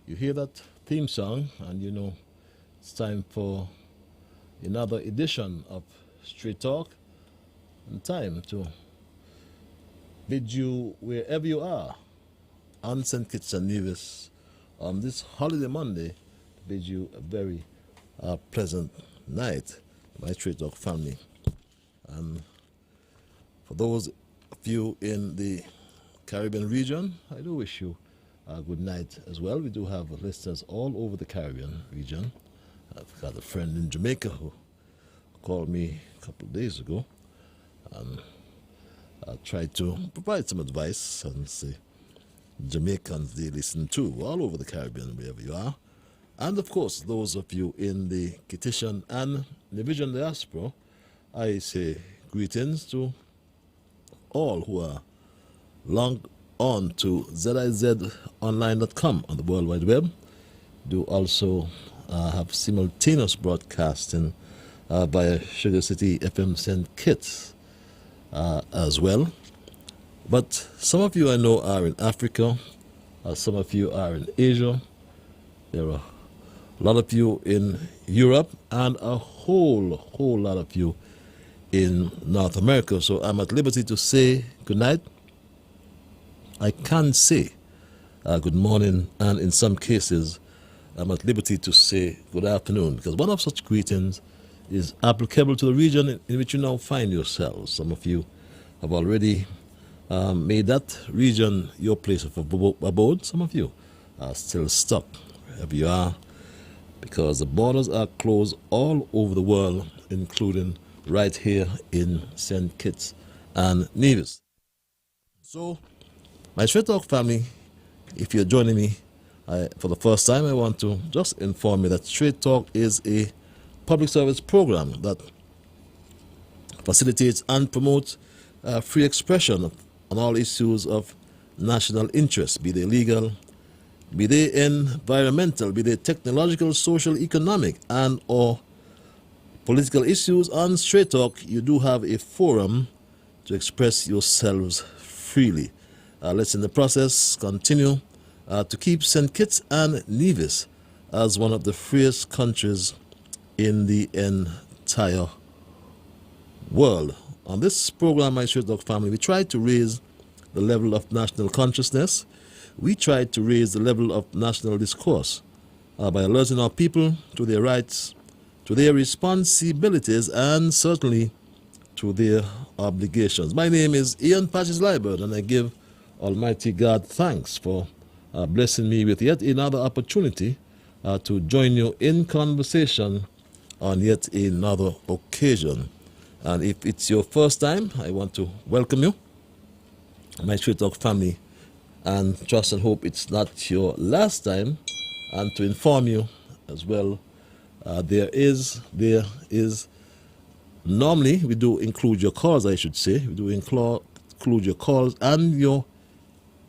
You hear that theme song, and you know it's time for another edition of Street Talk, and time to bid you wherever you are on St. Kitts and Nevis on this holiday Monday, to bid you a very pleasant night, my Street Talk family. And for those of you in the Caribbean region, I do wish you a good night as well. We do have listeners all over the Caribbean region. I've got a friend in Jamaica who called me a couple of days ago, and I tried to provide some advice and say Jamaicans they listen too, all over the Caribbean, wherever you are. And of course, those of you in the Kittitian and Nevisian diaspora, I say greetings to all who are logged on to zizonline.com on the World Wide Web. Do also have simultaneous broadcasting by Sugar City FM St. Kitts as well. But some of you I know are in Africa, some of you are in Asia, there are a lot of you in Europe, and a whole lot of you in North America. So I'm at liberty to say good night. I can say good morning, and in some cases I'm at liberty to say good afternoon, because one of such greetings is applicable to the region in which you now find yourselves. Some of you have already made that region your place of abode. Some of you are still stuck wherever you are, because the borders are closed all over the world, including right here in St. Kitts and Nevis. So, my Straight Talk family, if you're joining me for the first time, I want to just inform you that Straight Talk is a public service program that facilitates and promotes free expression on all issues of national interest, be they legal, be they environmental, be they technological, social, economic, and or political issues. On Straight Talk, you do have a forum to express yourselves freely. Let's in the process continue to keep St. Kitts and Nevis as one of the freest countries in the entire world. On this program, my Straight Talk family, we try to raise the level of national consciousness. We try to raise the level of national discourse by alerting our people to their rights, to their responsibilities, and certainly to their obligations. My name is Ian Patches Liburd, and I give Almighty God thanks for blessing me with yet another opportunity to join you in conversation on yet another occasion. And if it's your first time, I want to welcome you, my Straight Talk family, and trust and hope it's not your last time, and to inform you as well, there is normally we do include your calls, I should say. We do include your calls and your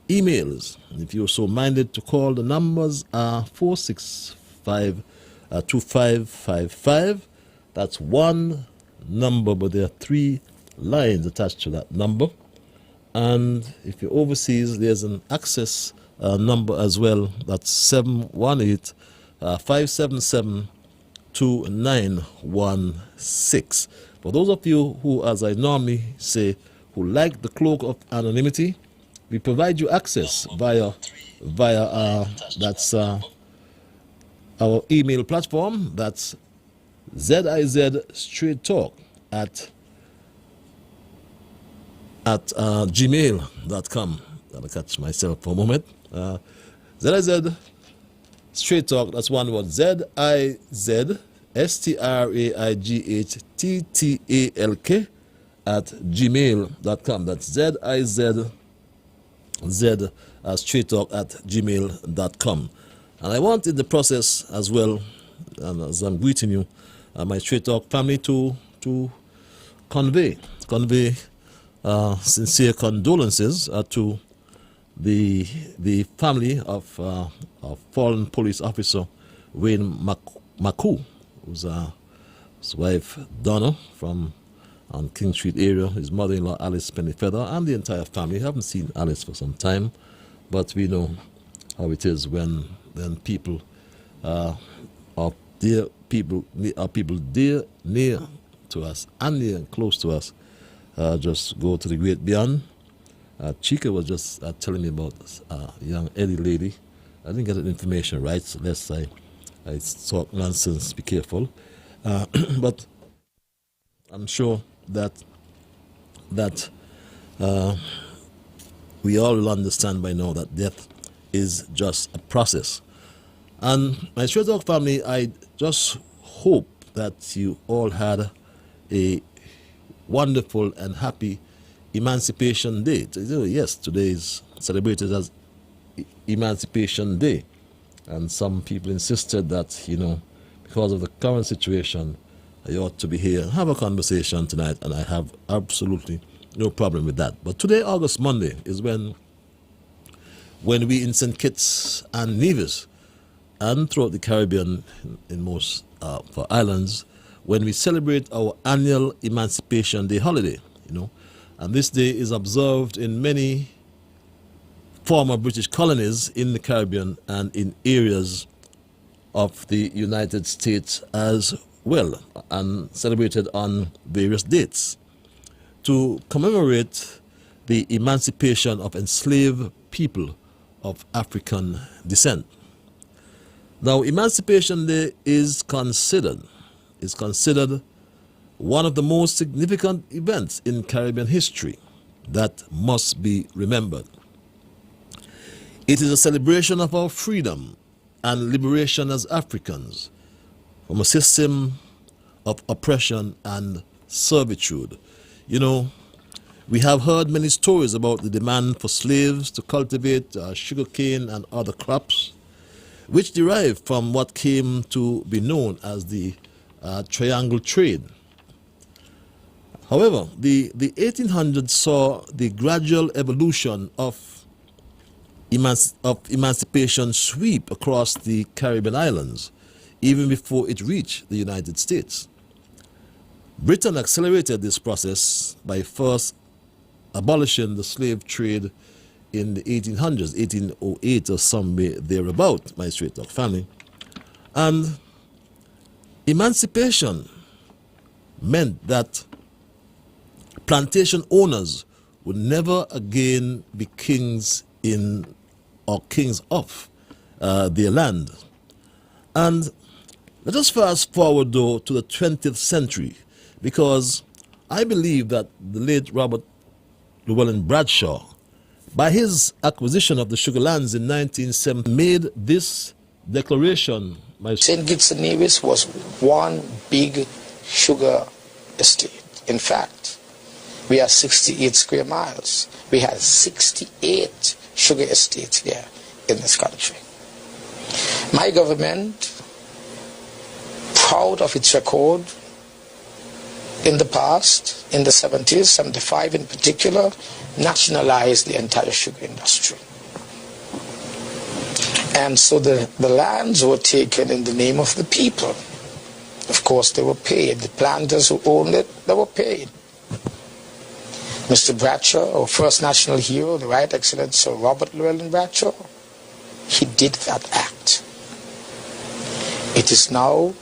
emails. And if you're so minded to call, the numbers are 465-2555. That's one number, but there are three lines attached to that number. And if you're overseas, there's an access number as well. That's 718-577-2916. For those of you who, as I normally say, who like the cloak of anonymity, we provide you access via that's our email platform. That's zizstraightalk at gmail.com. Gotta catch myself for a moment. zizstraightalk, that's one word, zizstraightalk at gmail.com. That's zizstraightalk at gmail.com. And I want in the process as well, and as I'm greeting you, my Straight Talk family, to convey sincere condolences to the family of fallen police officer Wayne Maku, who's his wife Donna from on King Street area, his mother-in-law Alice Pennyfeather, and the entire family. I haven't seen Alice for some time, but we know how it is when then people are dear people are people dear, near to us and near and close to us. Just go to the great beyond. Chica was just telling me about this young Eddie lady. I didn't get that information right, so lest I talk nonsense, be careful. But I'm sure that we all will understand by now that death is just a process. And my Straight Talk family, I just hope that you all had a wonderful and happy Emancipation Day. Yes, today is celebrated as Emancipation Day. And some people insisted that, because of the current situation, I ought to be here and have a conversation tonight, and I have absolutely no problem with that. But today, August Monday, is when we in St. Kitts and Nevis and throughout the Caribbean, in most for islands, when we celebrate our annual Emancipation Day holiday, And this day is observed in many former British colonies in the Caribbean and in areas of the United States as well, and celebrated on various dates to commemorate the emancipation of enslaved people of African descent. Now, Emancipation Day is considered one of the most significant events in Caribbean history that must be remembered. It is a celebration of our freedom and liberation as Africans from a system of oppression and servitude. We have heard many stories about the demand for slaves to cultivate sugarcane and other crops, which derived from what came to be known as the triangle trade. However, the 1800s saw the gradual evolution of emancipation sweep across the Caribbean islands, even before it reached the United States. Britain accelerated this process by first abolishing the slave trade in the 1800s, 1808 or somewhere thereabout, my Straight Talk family. And emancipation meant that plantation owners would never again be kings in or kings of their land. And let us fast forward, though, to the 20th century, because I believe that the late Robert Llewellyn Bradshaw, by his acquisition of the sugar lands in 1970, made this declaration. St. Kitts and Nevis was one big sugar estate. In fact, we are 68 square miles. We had 68 sugar estates here in this country. My government, proud of its record in the past, in the 70s, 75 in particular, nationalized the entire sugar industry. And so the lands were taken in the name of the people. Of course, they were paid. The planters who owned it, they were paid. Mr. Bradshaw, our first national hero, the Right Excellent Sir Robert Llewellyn Bradshaw, he did that act. It is now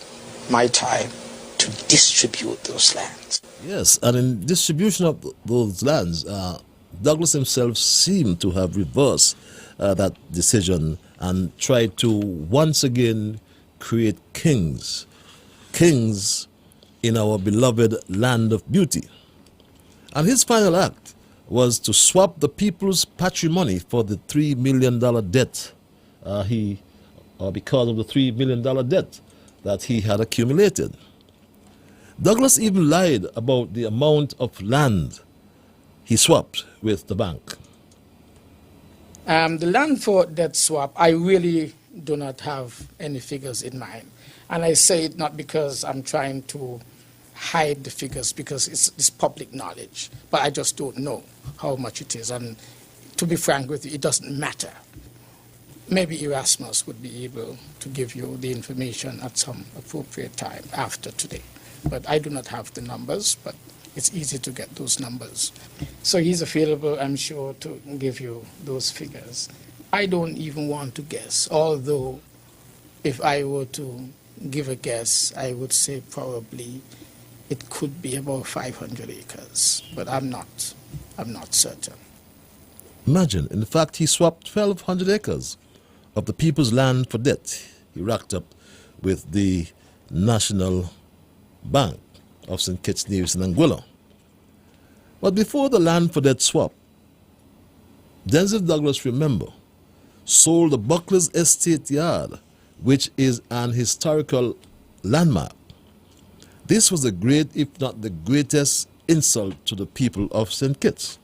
my time to distribute those lands. Yes, and in distribution of those lands, Douglas himself seemed to have reversed that decision and tried to once again create kings in our beloved land of beauty. And his final act was to swap the people's patrimony for the $3 million debt because of the $3 million debt that he had accumulated. Douglas even lied about the amount of land he swapped with the bank. The land for debt swap, I really do not have any figures in mind. And I say it not because I'm trying to hide the figures, because it's public knowledge. But I just don't know how much it is. And to be frank with you, it doesn't matter. Maybe Erasmus would be able to give you the information at some appropriate time after today. But I do not have the numbers, but it's easy to get those numbers. So he's available, I'm sure, to give you those figures. I don't even want to guess, although if I were to give a guess, I would say probably it could be about 500 acres, but I'm not certain. Imagine, in fact, he swapped 1,200 acres of the people's land for debt he racked up with the National Bank of St. Kitts, Nevis, and Anguilla. But before the land for debt swap, Denzel Douglas, remember, sold the Buckley's Estate Yard, which is an historical landmark. This was a great, if not the greatest, insult to the people of St. Kitts.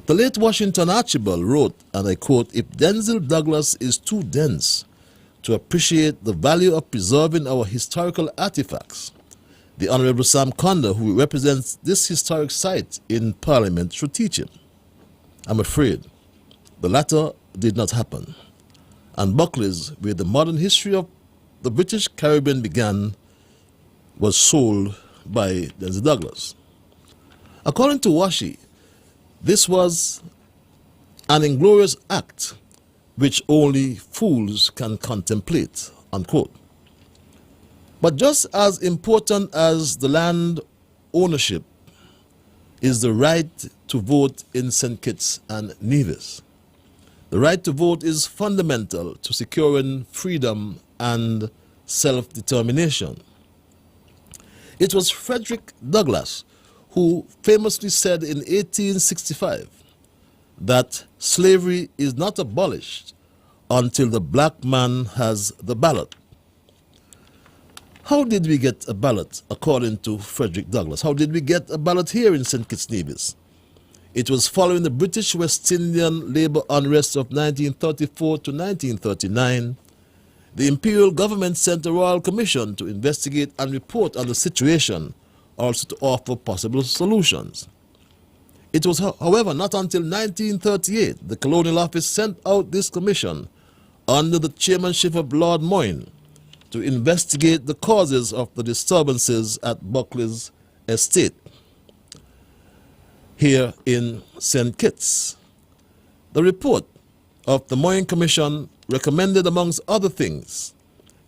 The late Washington Archibald wrote, and I quote, "If Denzel Douglas is too dense to appreciate the value of preserving our historical artifacts, the Honorable Sam Conder, who represents this historic site in Parliament, should teach him." I'm afraid the latter did not happen, and Buckley's, where the modern history of the British Caribbean began, was sold by Denzel Douglas. According to Washi, this was an inglorious act which only fools can contemplate, unquote. But just as important as the land ownership is the right to vote in St. Kitts and Nevis. The right to vote is fundamental to securing freedom and self-determination. It was Frederick Douglass who famously said in 1865 that slavery is not abolished until the black man has the ballot. How did we get a ballot, according to Frederick Douglass? How did we get a ballot here in St. Kitts Nevis? It was following the British West Indian labor unrest of 1934 to 1939. The imperial government sent a royal commission to investigate and report on the situation, also to offer possible solutions. It was, however, not until 1938 the Colonial Office sent out this commission under the chairmanship of Lord Moyne to investigate the causes of the disturbances at Buckley's estate here in St. Kitts. The report of the Moyne Commission recommended, amongst other things,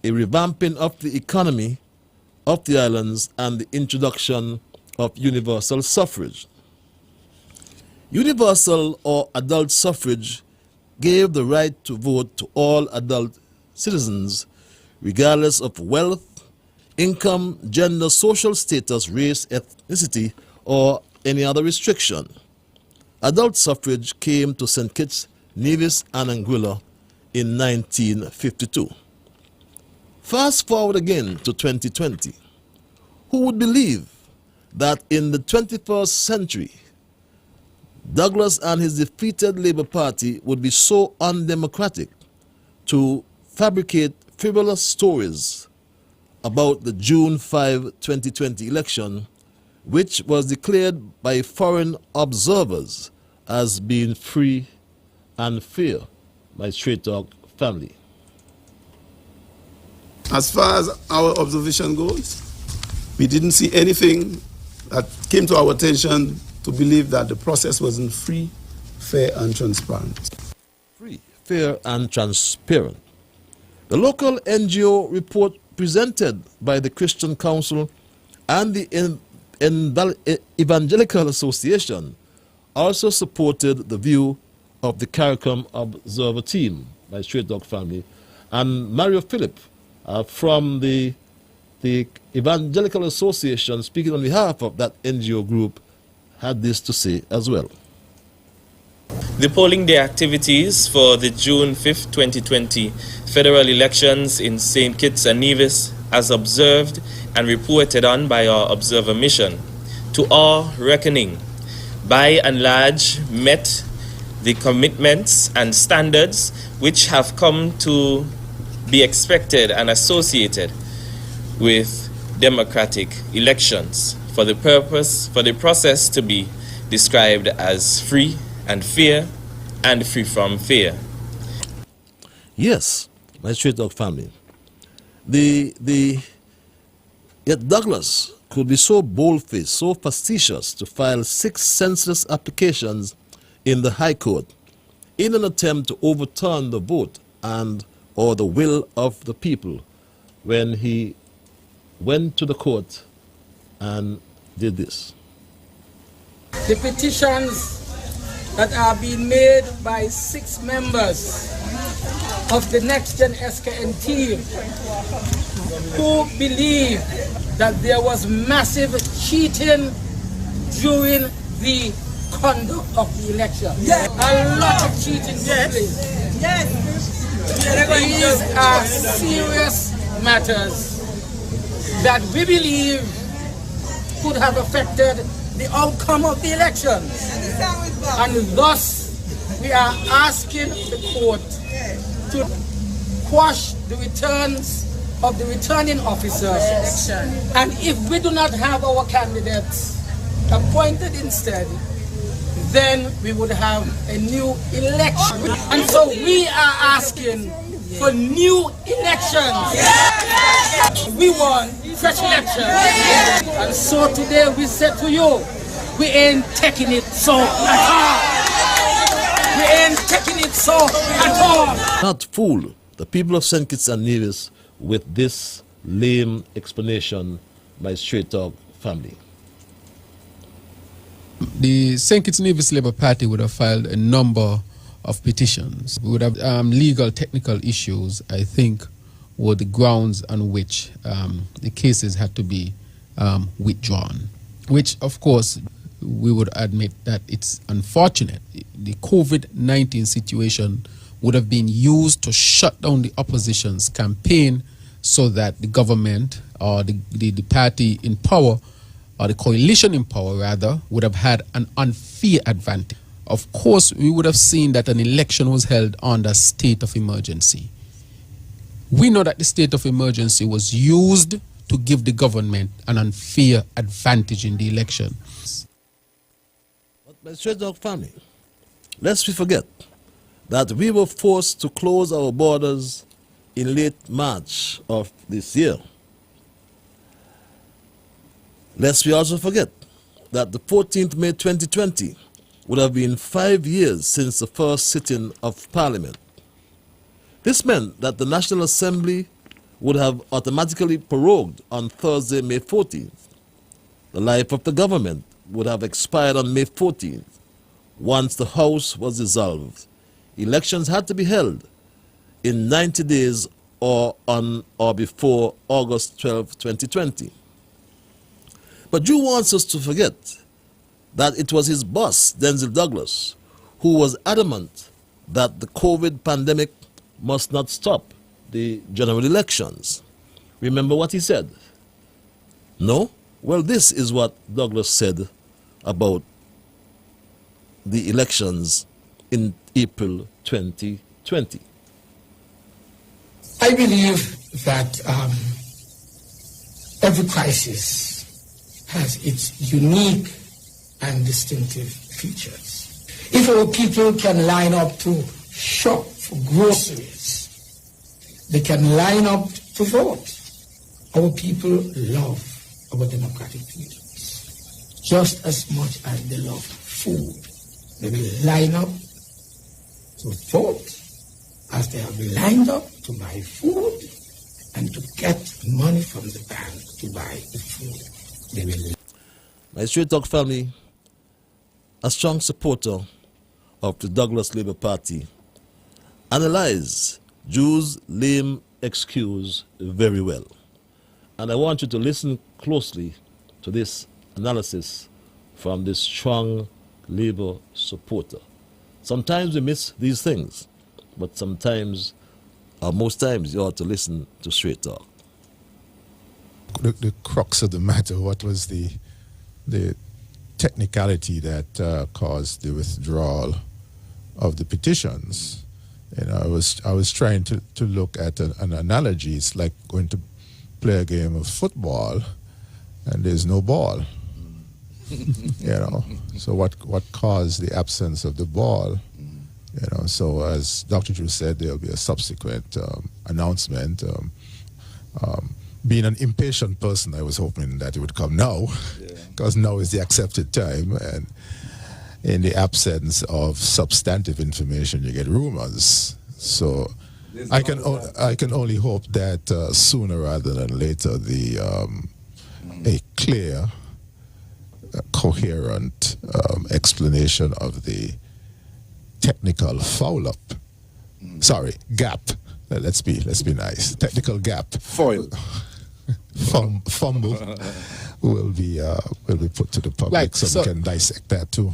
a revamping of the economy of the islands and the introduction of universal suffrage. Universal or adult suffrage gave the right to vote to all adult citizens, regardless of wealth, income, gender, social status, race, ethnicity, or any other restriction. Adult suffrage came to St. Kitts, Nevis, and Anguilla in 1952. Fast forward again to 2020. Who would believe that in the 21st century, Douglas and his defeated Labour Party would be so undemocratic to fabricate frivolous stories about the June 5, 2020 election, which was declared by foreign observers as being free and fair by Straight Talk family? As far as our observation goes, we didn't see anything that came to our attention to believe that the process wasn't free, fair, and transparent. Free, fair, and transparent. The local NGO report presented by the Christian Council and the Evangelical Association also supported the view of the CARICOM Observer Team by Straight Dog Family, and Mario Philip from the Evangelical Association, speaking on behalf of that NGO group, had this to say as well. The polling day activities for the June 5th, 2020 federal elections in St. Kitts and Nevis, as observed and reported on by our observer mission, to our reckoning, by and large met the commitments and standards which have come to be expected and associated with democratic elections, for the process to be described as free and fair and free from fear. Yes, my Straight Dog family. Yet Douglas could be so bold-faced, so facetious to file 6 senseless applications in the High Court in an attempt to overturn the vote and or the will of the people when he went to the court and did this. The petitions that are being made by 6 members of the Next Gen SKN team who believe that there was massive cheating during the conduct of the election. Yes. A lot of cheating took place. Yes. These are serious matters that we believe could have affected the outcome of the elections. And thus, we are asking the court to quash the returns of the returning officers. And if we do not have our candidates appointed instead, then we would have a new election. And so we are asking for new elections. We want fresh elections. And so today we said to you, we ain't taking it so at all. We ain't taking it so at all. Not fool the people of St. Kitts and Nevis with this lame explanation by Straight Talk family. The St. Kitts and Nevis Labour Party would have filed a number of petitions. We would have legal technical issues, I think, were the grounds on which the cases had to be withdrawn, which, of course, we would admit that it's unfortunate. The COVID-19 situation would have been used to shut down the opposition's campaign so that the government or the party in power, or the coalition in power rather, would have had an unfair advantage. Of course, we would have seen that an election was held under state of emergency. We know that the state of emergency was used to give the government an unfair advantage in the election. But my Straight Talk family, lest we forget that we were forced to close our borders in late March of this year. Lest we also forget that the 14th May 2020 would have been 5 years since the first sitting of Parliament. This meant that the National Assembly would have automatically prorogued on Thursday, May 14th. The life of the government would have expired on May 14th. Once the House was dissolved, elections had to be held in 90 days or on or before August 12, 2020. But Drew wants us to forget that it was his boss, Denzel Douglas, who was adamant that the COVID pandemic must not stop the general elections. Remember what he said? No? Well, this is what Douglas said about the elections in April 2020. I believe that every crisis has its unique and distinctive features. If our people can line up to shop for groceries, they can line up to vote. Our people love our democratic freedoms just as much as they love food. They will line up to vote as they have lined up to buy food and to get money from the bank to buy the food. They will. My Straight Talk family, a strong supporter of the Douglas Labour Party, analyze Drew's lame excuse very well. And I want you to listen closely to this analysis from this strong Labour supporter. Sometimes we miss these things, but sometimes, or most times, you ought to listen to Straight Talk. The crux of the matter, what was the technicality that caused the withdrawal of the petitions? You know, I was trying to look at an analogy. It's like going to play a game of football and there's no ball. You know, so what caused the absence of the ball? You know, so as Dr. Drew said, there'll be a subsequent announcement. Being an impatient person, I was hoping that it would come now, because now is the accepted time. And in the absence of substantive information, you get rumors. So I can only hope that sooner rather than later a clear, coherent explanation of the technical foul-up. Sorry, gap. Let's be nice. Technical gap. Foil. Fumble will be put to the public so we can dissect that too.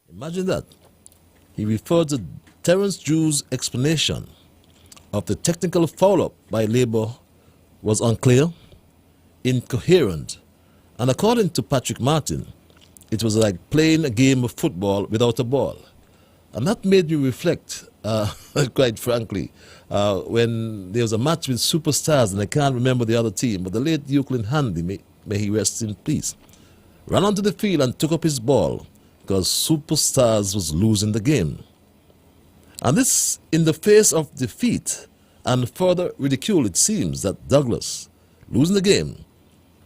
Imagine that. He referred to Terence Drew's explanation of the technical foul-up by Labour was unclear, incoherent, and according to Patrick Martin, it was like playing a game of football without a ball. And that made me reflect, quite frankly, when there was a match with superstars, and I can't remember the other team, but the late Euclid Handy, may he rest in peace, ran onto the field and took up his ball because superstars was losing the game. And this in the face of defeat and further ridicule. It seems that Douglas, losing the game,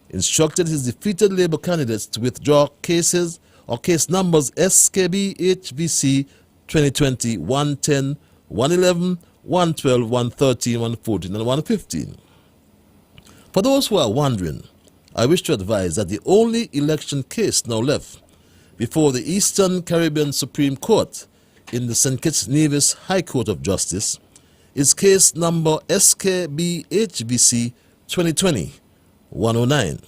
instructed his defeated Labour candidates to withdraw cases or case numbers SKB HVC 2020 110, 111, 112, 113, 114, and 115. For those who are wondering, I wish to advise that the only election case now left before the Eastern Caribbean Supreme Court in the St. Kitts Nevis High Court of Justice is case number SKB HVC 2020 109,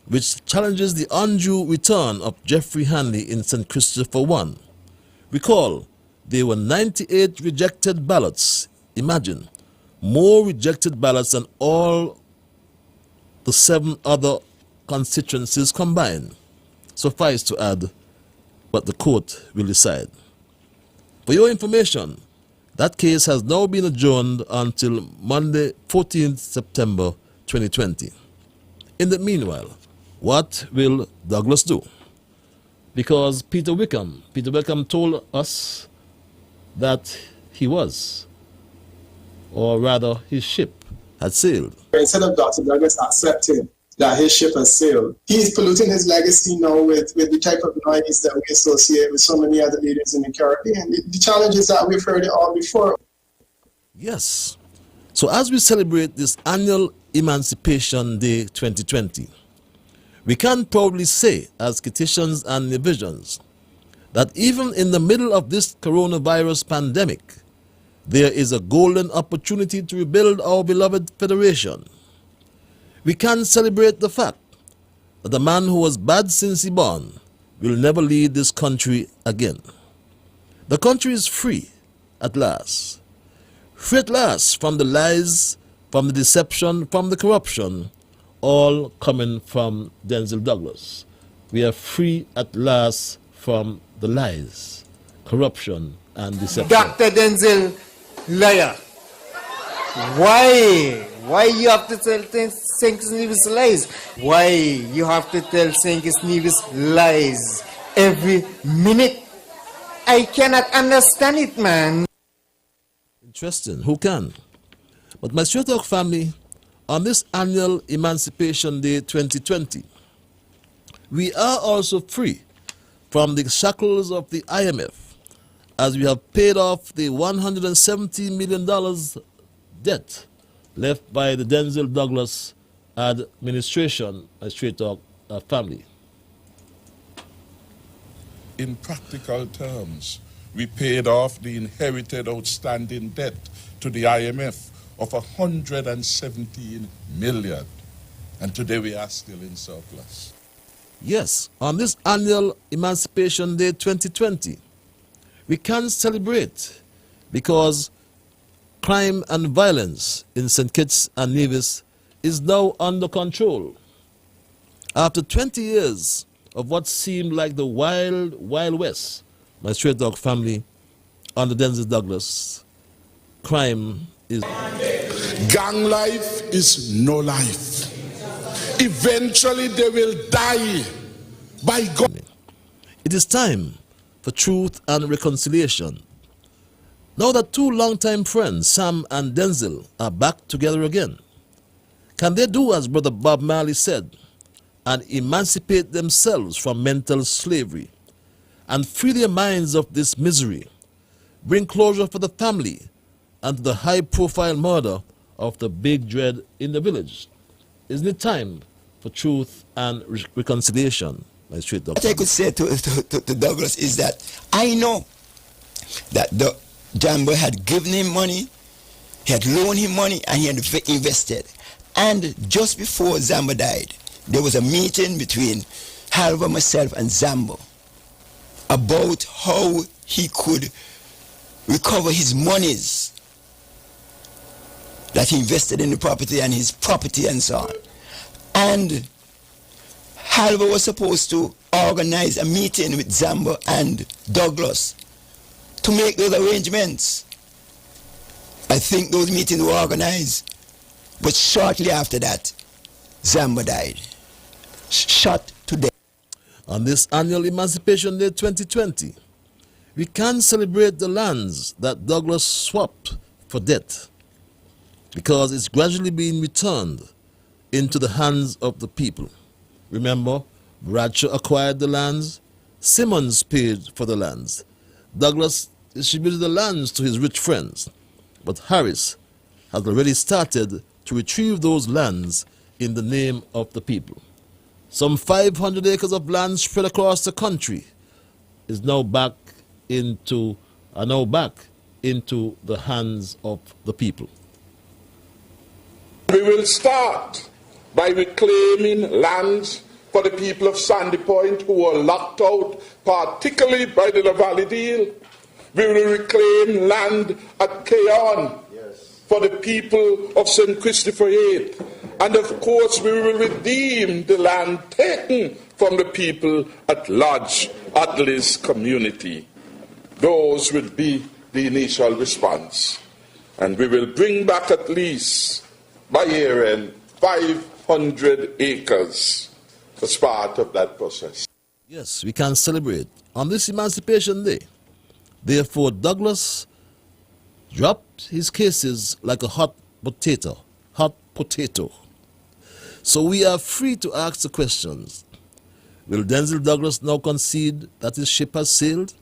which challenges the undue return of Jeffrey Hanley in St. Christopher 1. Recall, there were 98 rejected ballots. Imagine, more rejected ballots than all the 7 other constituencies combined. Suffice to add what the court will decide. For your information, that case has now been adjourned until Monday, 14th September 2020. In the meanwhile, what will Douglas do? Because Peter Wickham told us that he was, or rather his ship had sailed. Instead of Dr. Douglas accepting that his ship has sailed, he's polluting his legacy now with the type of noise that we associate with so many other leaders in the Caribbean. The challenge is that we've heard it all before. Yes. So as we celebrate this annual Emancipation Day 2020, we can proudly say, as Kittitians and Nevisians, that even in the middle of this coronavirus pandemic, there is a golden opportunity to rebuild our beloved Federation. We can celebrate the fact that the man who was bad since he born will never lead this country again. The country is free at last. Free at last from the lies, from the deception, from the corruption, all coming from Denzel Douglas. We are free at last from the lies, corruption, and deception. Dr. Denzel, liar. Why? Why you have to tell St. Kitts Nevis lies? Why you have to tell St. Kitts Nevis lies every minute? I cannot understand it, man. Interesting. Who can? But my Straight Talk family, on this annual Emancipation Day 2020, we are also free from the shackles of the IMF, as we have paid off the $170 million debt left by the Denzel Douglas administration, my Straight Talk family. In practical terms, we paid off the inherited outstanding debt to the IMF of $117 million. And today we are still in surplus. Yes, on this annual Emancipation Day 2020, we can celebrate because crime and violence in St. Kitts and Nevis is now under control. After 20 years of what seemed like the wild, wild west, my Straight Dog family, under Denzel Douglas, crime is... Gang life is no life. Eventually they will die by God. It is time for truth and reconciliation. Now that two longtime friends, Sam and Denzel, are back together again, can they do as Brother Bob Marley said and emancipate themselves from mental slavery and free their minds of this misery. Bring closure for the family and to the high-profile murder of the big dread in the village. Isn't it time for truth and reconciliation, my straight dog? What I could say to Douglas is that I know that the Jambo had given him money, he had loaned him money, and he had invested. And just before Zambo died, there was a meeting between Halva, myself, and Zambo about how he could recover his monies that he invested in the property and his property and so on. And Halva was supposed to organize a meeting with Zambo and Douglas to make those arrangements. I think those meetings were organized, but shortly after that, Zambo died, shot to death. On this annual Emancipation Day 2020, we can celebrate the lands that Douglas swapped for debt, because it's gradually being returned into the hands of the people. Remember, Bradshaw acquired the lands, Simmons paid for the lands, Douglas distributed the lands to his rich friends, but Harris has already started to retrieve those lands in the name of the people. Some 500 acres of land spread across the country is now back into the hands of the people. We will start by reclaiming lands for the people of Sandy Point who were locked out, particularly by the Valley deal. We will reclaim land at Keon for the people of St. Christopher Heath. And of course, we will redeem the land taken from the people at Lodge Atlas community. Those will be the initial response. And we will bring back at least, by year end, 500 acres as part of that process. Yes, we can celebrate on this Emancipation Day. Therefore, Douglas dropped his cases like a hot potato. So we are free to ask the questions. Will Denzel Douglas now concede that his ship has sailed?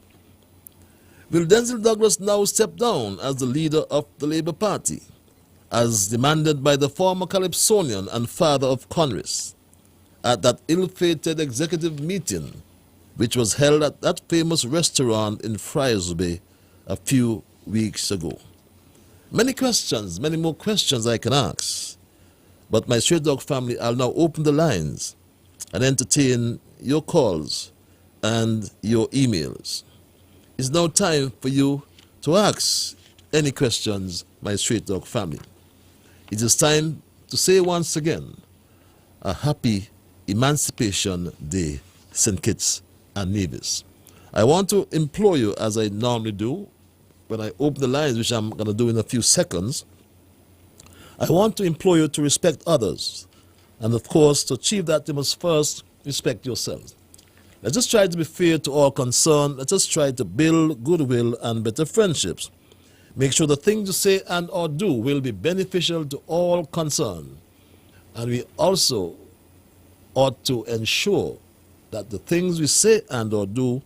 Will Denzel Douglas now step down as the leader of the Labour Party, as demanded by the former Calypsonian and father of Congress at that ill-fated executive meeting which was held at that famous restaurant in Friarsby a few weeks ago? Many questions, many more questions I can ask. But my Straight Dog family, I'll now open the lines and entertain your calls and your emails. It's now time for you to ask any questions, my Straight Dog family. It is time to say once again, a happy Emancipation Day, St. Kitts and Nevis. I want to implore you, as I normally do, when I open the lines, which I'm going to do in a few seconds, I want to implore you to respect others. And of course, to achieve that, you must first respect yourselves. Let's just try to be fair to all concerned. Let's just try to build goodwill and better friendships. Make sure the things you say and or do will be beneficial to all concerned. And we also ought to ensure that the things we say and or do,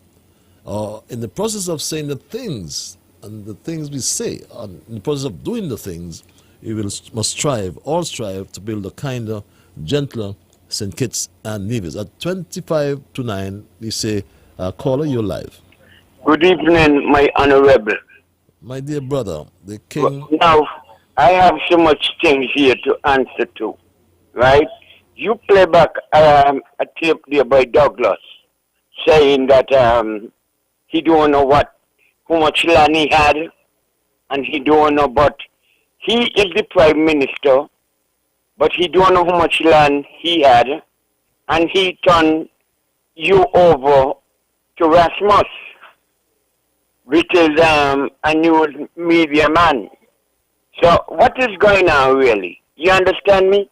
or in the process of saying the things and the things we say, and in the process of doing the things, we must all strive to build a kinder, gentler St. Kitts and Nevis. At 25 to 9, we say, caller, you're live. Good evening, my honorable. My dear brother, the king... Now, I have so much things here to answer to, right? You play back a tape there by Douglas saying that he don't know how much land he had, and he don't know, but he is the prime minister, but he don't know how much land he had, and he turned you over to Rasmus, which is a news media man. So what is going on really? You understand me?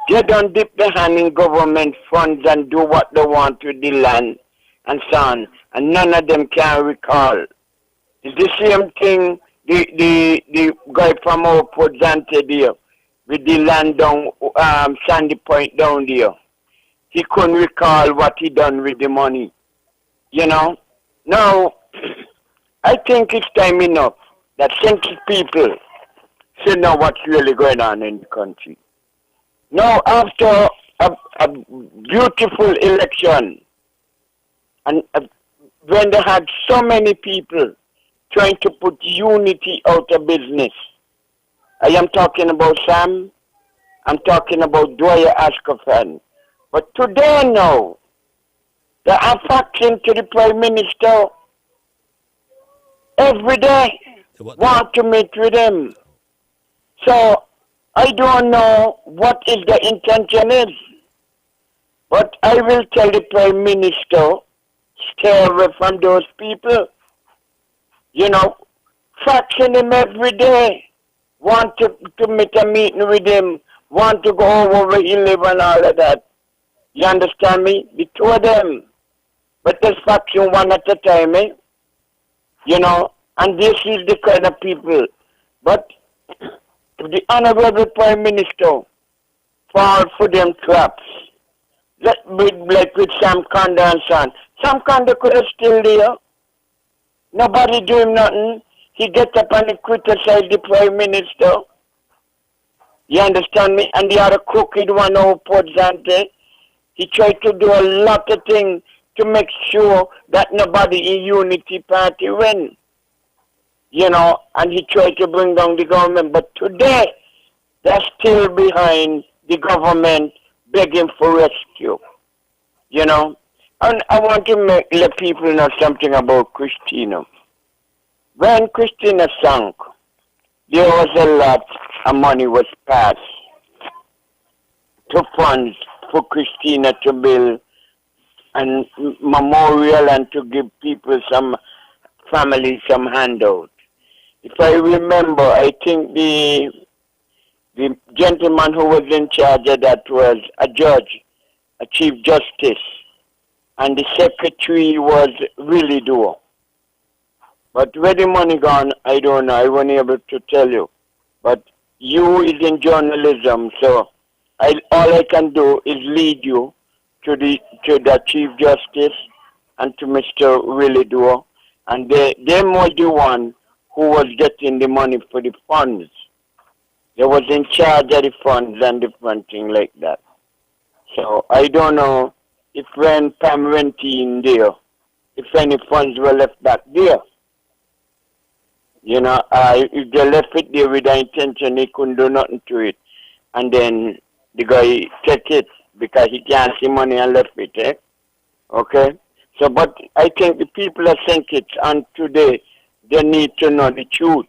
They don't dip their hand in government funds and do what they want with the land and so on, and none of them can recall. It's the same thing the guy from our Port Zante there, with the land down, Sandy Point down there. He couldn't recall what he done with the money, you know? Now, I think it's time enough that sensitive people should know what's really going on in the country. Now, after a beautiful election, and when they had so many people trying to put unity out of business, I am talking about Sam, I'm talking about Dwyer Ashcroft. But today now, they are faxing to the Prime Minister every day, want to meet with him. So, I don't know what is the intention is. But I will tell the Prime Minister, stay away from those people. You know, faxing him every day. Want to meet a meeting with him. Want to go over where he live and all of that. You understand me? The two of them. But they're faxing one at a time, eh? You know, and this is the kind of people. But the Honorable Prime Minister fall for them traps. Like with Sam Conda and son. Sam Conda could have still there. Nobody do him nothing. He get up and he criticize the Prime Minister. You understand me? And the other crooked one over Port Zante, he tried to do a lot of things to make sure that nobody in Unity Party win. You know, and he tried to bring down the government. But today, they're still behind the government begging for rescue. You know? And I want to let people know something about Christina. When Christina sank, there was a lot of money was passed to funds for Christina to build a memorial and to give people, some families, some handout. If I remember, I think the gentleman who was in charge of that was a judge, a chief justice, and the secretary was really Duo. But where the money gone, I don't know. I wasn't able to tell you. But you is in journalism, so all I can do is lead you to the chief justice and to Mr. Really Duo, and they were the one who was getting the money for the funds. They was in charge of the funds and different thing like that. So I don't know if when Pam went in there, if any funds were left back there. You know, if they left it there with the intention, he couldn't do nothing to it. And then the guy take it because he can't see money and left it, eh? Okay? So, but I think the people are saying it, and today they need to know the truth.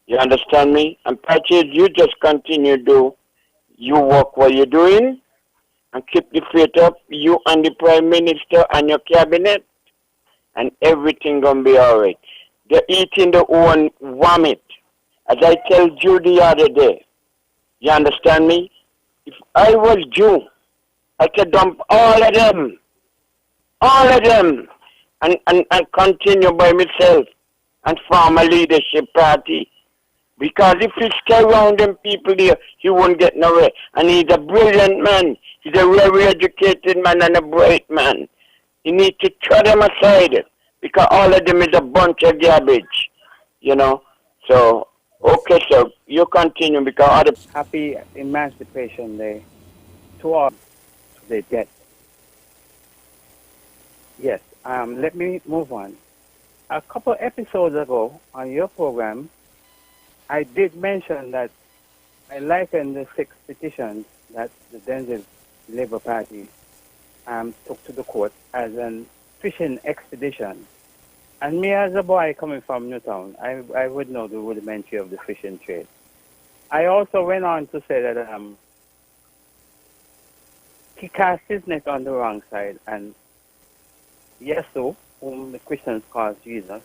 You understand me? And Patches, you just continue to do your work what you're doing and keep the faith up, you and the Prime Minister and your cabinet, and everything gonna be all right. They're eating their own vomit. As I tell you the other day, you understand me? If I was Jew, I could dump all of them, and continue by myself and form a leadership party. Because if he stay around them people there, he won't get nowhere. And he's a brilliant man. He's a very educated man and a bright man. You need to throw them aside because all of them is a bunch of garbage, you know. So, okay, so you continue because other... Happy Emancipation Day to all the dead. Yes, let me move on. A couple episodes ago on your program, I did mention that I likened the 6 petitions that the Denzel Labour Party took to the court as an fishing expedition. And me as a boy coming from Newtown, I would know the rudimentary of the fishing trade. I also went on to say that he cast his net on the wrong side, and Yesu, whom the Christians call Jesus,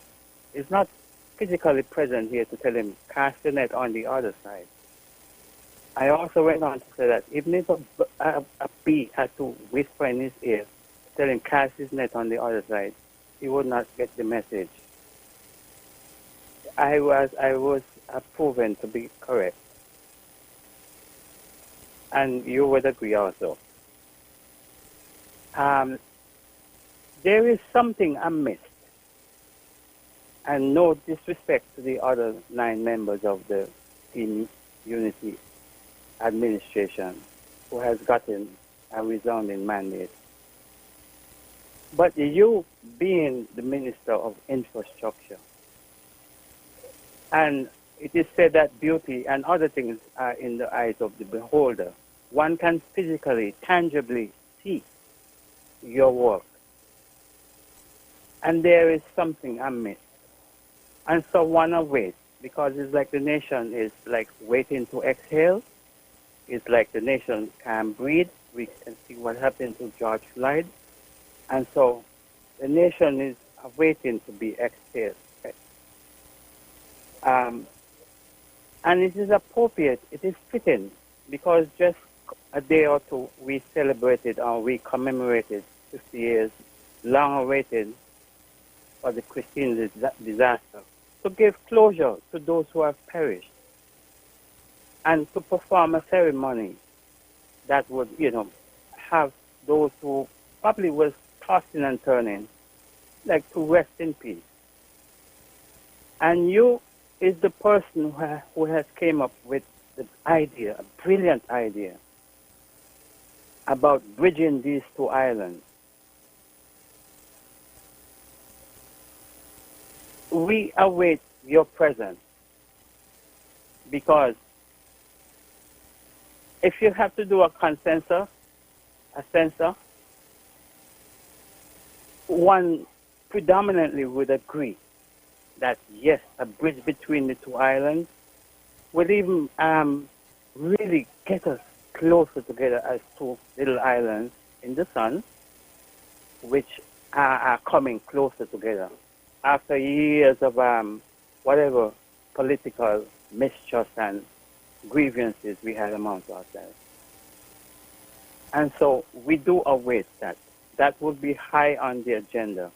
is not physically present here to tell him, cast the net on the other side. I also went on to say that even if a bee had to whisper in his ear, tell him, cast his net on the other side, he would not get the message. I was proven to be correct. And you would agree also. There is something amiss And no disrespect to the other 9 members of the Team Unity administration who has gotten a resounding mandate. But you being the Minister of Infrastructure, and it is said that beauty and other things are in the eyes of the beholder. One can physically, tangibly see your work. And there is something amiss. And so one awaits, because it's like the nation is like waiting to exhale. It's like the nation can't breathe. We can see what happened to George Floyd. And so the nation is waiting to be exhaled. And it is appropriate, it is fitting, because just a day or two we celebrated or we commemorated 50 years, long awaited, for the Christine disaster, to give closure to those who have perished, and to perform a ceremony that would, have those who probably was tossing and turning, like to rest in peace. And you is the person who has came up with the idea, a brilliant idea, about bridging these 2 islands. We await your presence, because if you have to do a census, one predominantly would agree that yes, a bridge between the 2 islands would even really get us closer together as 2 little islands in the sun, which are coming closer together after years of whatever political mistrust and grievances we had amongst ourselves. And so we do await that. That would be high on the agenda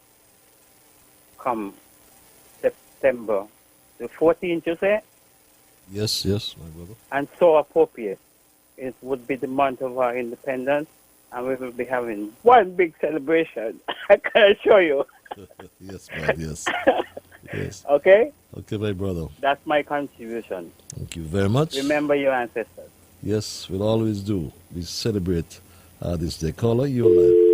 come September the 14th, you say? Yes, my brother. And so appropriate. It would be the month of our independence, and we will be having one big celebration. I can assure you. Yes, man, yes. Yes. Okay? Okay, my brother. That's my contribution. Thank you very much. Remember your ancestors. Yes, we'll always do. We celebrate this day. Caller, you alive.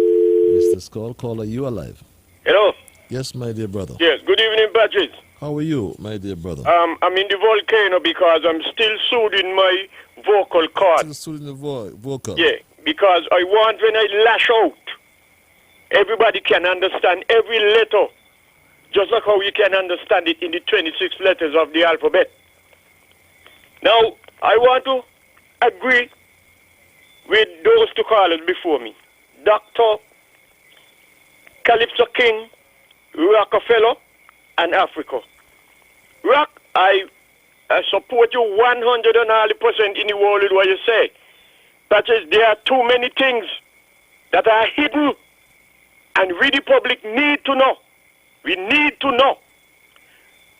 Mr. Skull, caller, you alive. Hello. Yes, my dear brother. Yes, good evening, Patrick. How are you, my dear brother? I'm in the volcano because I'm still soothing my vocal cord. Still soothing the vocal? Yeah, because I want when I lash out, everybody can understand every letter, just like how you can understand it in the 26 letters of the alphabet. Now, I want to agree with those 2 callers before me. Dr. Calypso King, Rockefeller, and Africa. Rock, I support you 100% in the world with what you say. But there are too many things that are hidden, and we the public need to know. We need to know.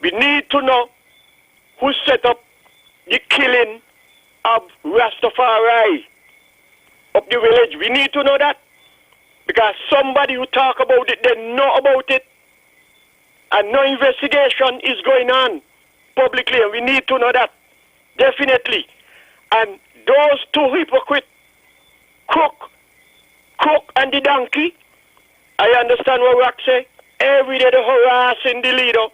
We need to know who set up the killing of Rastafari up the village. We need to know that, because somebody who talk about it, they know about it. And no investigation is going on publicly, and we need to know that, definitely. And those 2 hypocrites, Crook and the donkey, I understand what Rock say. Every day they're harassing the leader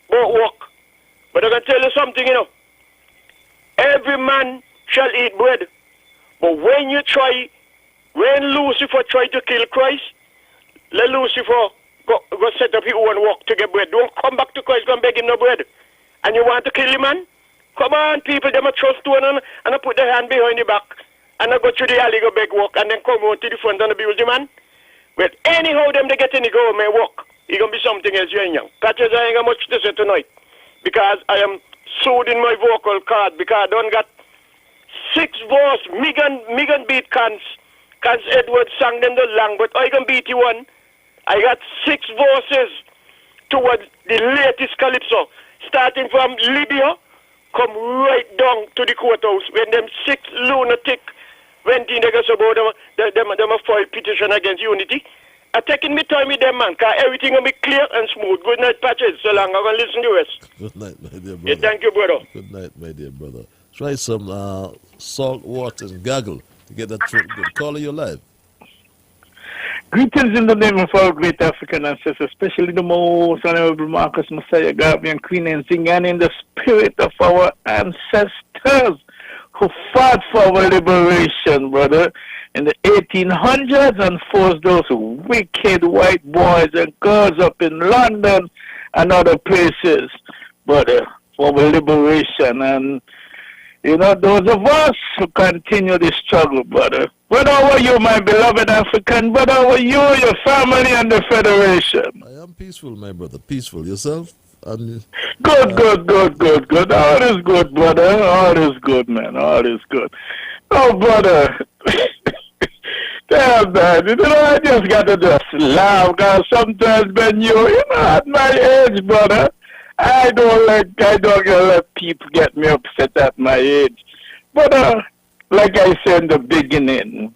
about work. But I can tell you something, every man shall eat bread. But when Lucifer tried to kill Christ, let Lucifer go set up his own work to get bread. Don't come back to Christ, go and beg him no bread. And you want to kill him, man? Come on, people, them a trust one and I put their hand behind the back and I go through the alley, go beg work, and then come out to the front and abuse the man. But anyhow, them they get any government work, it's going to be something else, young. Patches, I ain't got much to say tonight, because I am soothing my vocal cord, because I don't got 6 voice, Megan beat Cans Edward sang them the long, but I can beat you one. I got 6 voices towards the latest calypso, starting from Libya, come right down to the courthouse when them 6 lunatic went in there about them a filed petition against unity, I'm taking me time with them, man, because everything will be clear and smooth. Good night, Patches. So long, I'm going to listen to the rest. Good night, my dear brother. Yeah, thank you, brother. Good night, my dear brother. Try some salt water and gargle to get that throat good. Caller, you're live. Greetings in the name of our great African ancestors, especially the most honorable Marcus Messiah Garvey and Queen Enzing, and in the spirit of our ancestors who fought for our liberation, brother, in the 1800s and forced those wicked white boys and girls up in London and other places, brother, for our liberation. And, you know, those of us who continue the struggle, brother. Brother, how are you, my beloved African? Brother, how are you, your family, and the Federation? I am peaceful, my brother. Peaceful. Yourself? Good. All is good, brother. All is good, man. All is good. Oh, brother. Damn, man. You know, I just got to just laugh, because sometimes when you know, at my age, brother, I don't let people get me upset at my age. But, like I said in the beginning,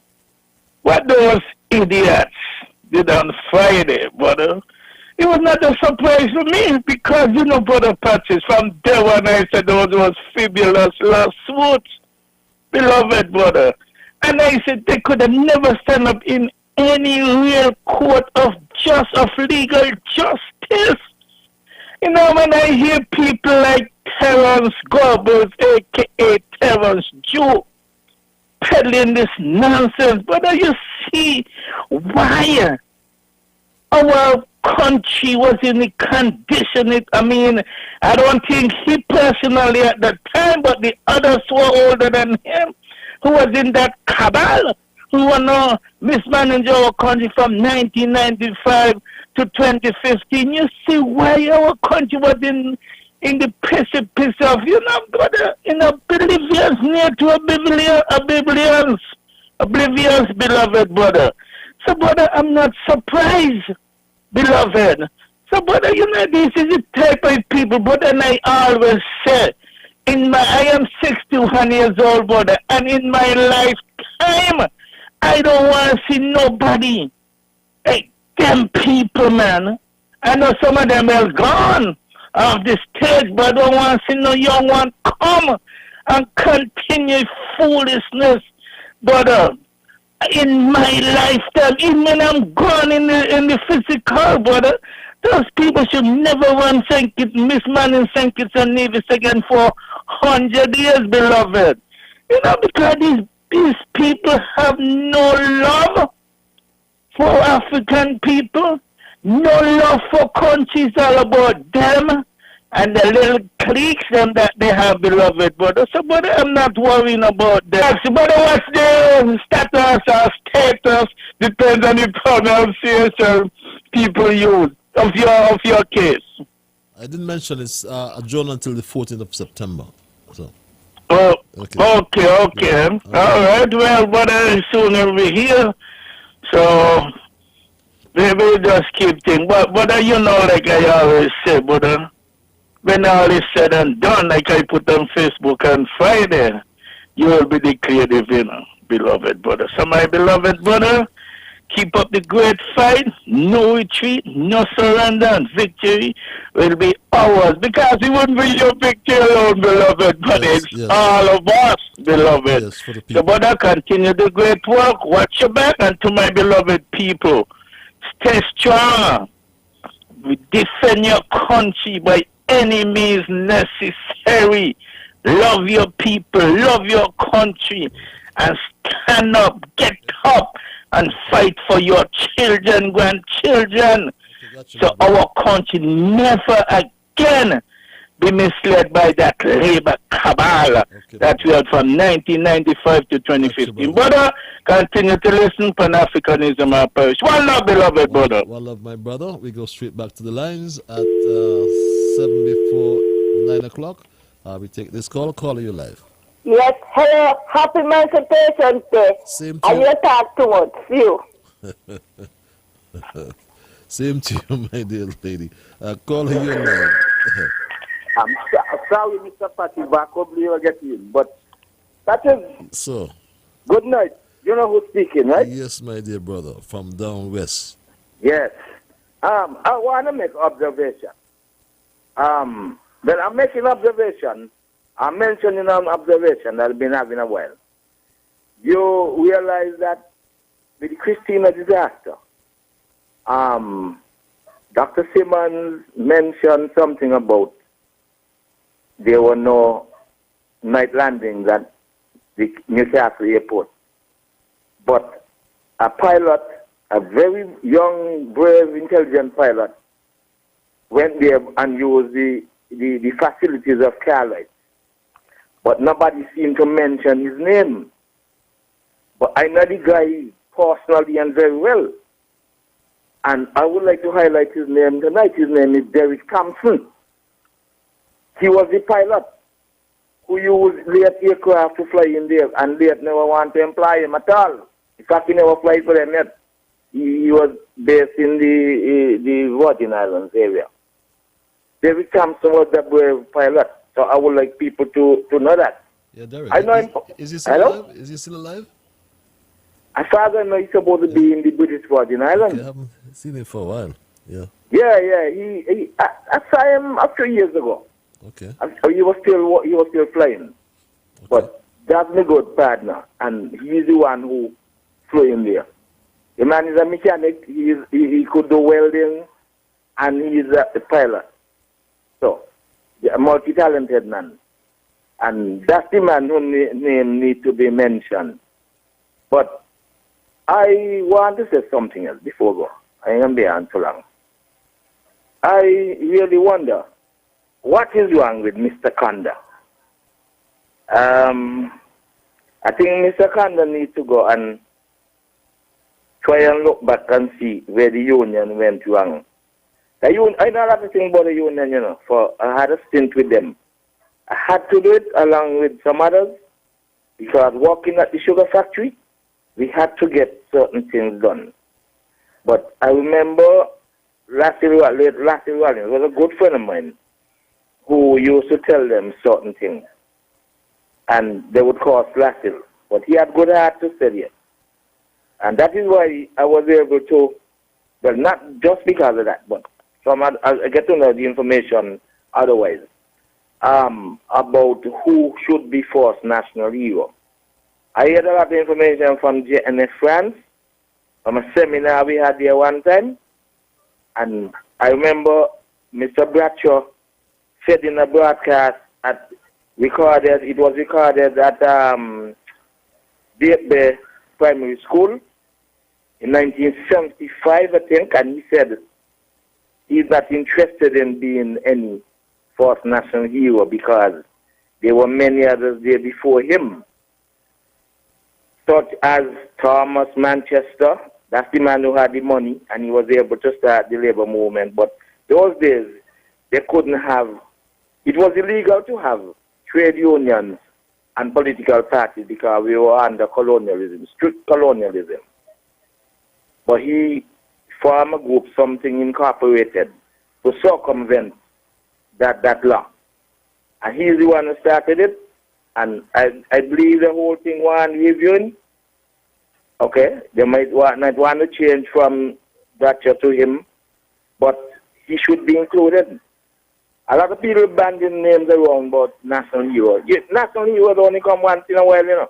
what those idiots did on Friday, brother, it was not a surprise to me, because, you know, brother Patches, from day one I said those was fabulous lawsuits, beloved brother. And I said they could have never stand up in any real court of legal justice. You know, when I hear people like Terrence Goebbels, a.k.a. Terrence Jew, peddling this nonsense, brother, you see why our country was in the condition. I don't think he personally at the time, but the others who were older than him, who was in that cabal, who were now mismanaging our country from 1995 to 2015. You see why our country was in the precipice of, you know, brother, in oblivious, near to oblivious, beloved brother. So, brother, I'm not surprised, beloved. So, brother, you know, this is the type of people, brother, and I always say, I am 61 years old, brother, and in my lifetime, I don't want to see nobody. Hey, them people, man. I know some of them are gone off the stage, but I don't want to see no young one come and continue foolishness, brother. In my lifetime, even when I'm gone in the physical, brother, those people should never run mismanage St. Kitts and Nevis again for 100 years, beloved. You know, because these people have no love for African people, no love for countries, all about them and the little cliques them that they have, beloved brother. So, brother, I'm not worrying about that. So, brother, what's the status or status depends on the pronunciation people use of your case. I didn't mention it's adjourned until the 14th of September. So. Oh, okay. Yeah. All right. Well, brother, soon we'll be here. So, maybe just keep things. But you know, like I always say, brother, when all is said and done, like I put on Facebook on Friday, you will be declared the winner, beloved brother. So, my beloved brother, keep up the great fight, no retreat, no surrender, and victory will be ours. Because it wouldn't be your victory alone, beloved, but it's all of us, beloved. Yes, for the people. So, brother, continue the great work, watch your back, and to my beloved people, stay strong. We defend your country by any means necessary. Love your people, love your country, and stand up, get up, and fight for your children, grandchildren, so our country never again be misled by that labor cabal that we had from 1995 to 2015. Brother, continue to listen. Pan-Africanism our parish. One love, beloved brother. One love, my brother. We go straight back to the lines at 7 before 9 o'clock. We take this call. Call you live. Yes, hello. Happy Emancipation Day. Same to and you talk too much. See you. Same to you, my dear lady. Call you live. I'm sorry, Mr. Patty, back up you get in. But that is so. Good night. You know who's speaking, right? Yes, my dear brother, from down west. Yes. I want to make observation. When I'm making observation, I'm mentioning an observation that I've been having a while. You realize that with the Christina disaster, Dr. Simmons mentioned something about there were no night landings at the Newcastle airport. But a pilot, a very young, brave, intelligent pilot, went there and used the facilities of Carlisle. But nobody seemed to mention his name. But I know the guy personally and very well. And I would like to highlight his name tonight. His name is Derek Thompson. He was the pilot who used late aircraft to fly in there, and late never want to employ him at all. In fact, he never flies for them yet. He was based in the Virgin Islands area. David Thompson was the brave pilot, so I would like people to know that. Yeah, Derek. I know him. Is he still alive? Is he still alive? As far as I know, he's supposed to be in the British Virgin Islands. Okay, I haven't seen him for a while. Yeah. Yeah. I saw him a few years ago. Okay. He was still flying. Okay. But that's my good partner, and he's the one who flew in there. The man is a mechanic. He could do welding, and he's a pilot. So, a multi-talented man. And that's the man whose name needs to be mentioned. But I want to say something else before I go. I am behind too long. I really wonder, what is wrong with Mr. Kanda? I think Mr. Kanda needs to go and try and look back and see where the union went wrong. I know a lot of things about the union, for I had a stint with them. I had to do it along with some others, because working at the sugar factory, we had to get certain things done. But I remember Lassie Rollins was a good friend of mine who used to tell them certain things. And they would cause Lassie. But he had good heart to say it. And that is why I was able to, well, not just because of that, but I get to know the information otherwise, about who should be first national hero. I heard a lot of information from JNF France, from a seminar we had there one time, and I remember Mr. Bradshaw said in a broadcast it was recorded at Bay Primary School in 1975, I think, and he said he's not interested in being any first national hero because there were many others there before him, such as Thomas Manchester. That's the man who had the money, and he was able to start the labor movement. But those days, they couldn't have, it was illegal to have trade unions and political parties because we were under colonialism, strict colonialism. But he formed a group, something incorporated, to circumvent that law. And he's the one who started it, and I believe the whole thing was reviewing. Okay, they might not want to change from Thatcher to him, but he should be included. A lot of people banding names around about national heroes. National heroes only come once in a while,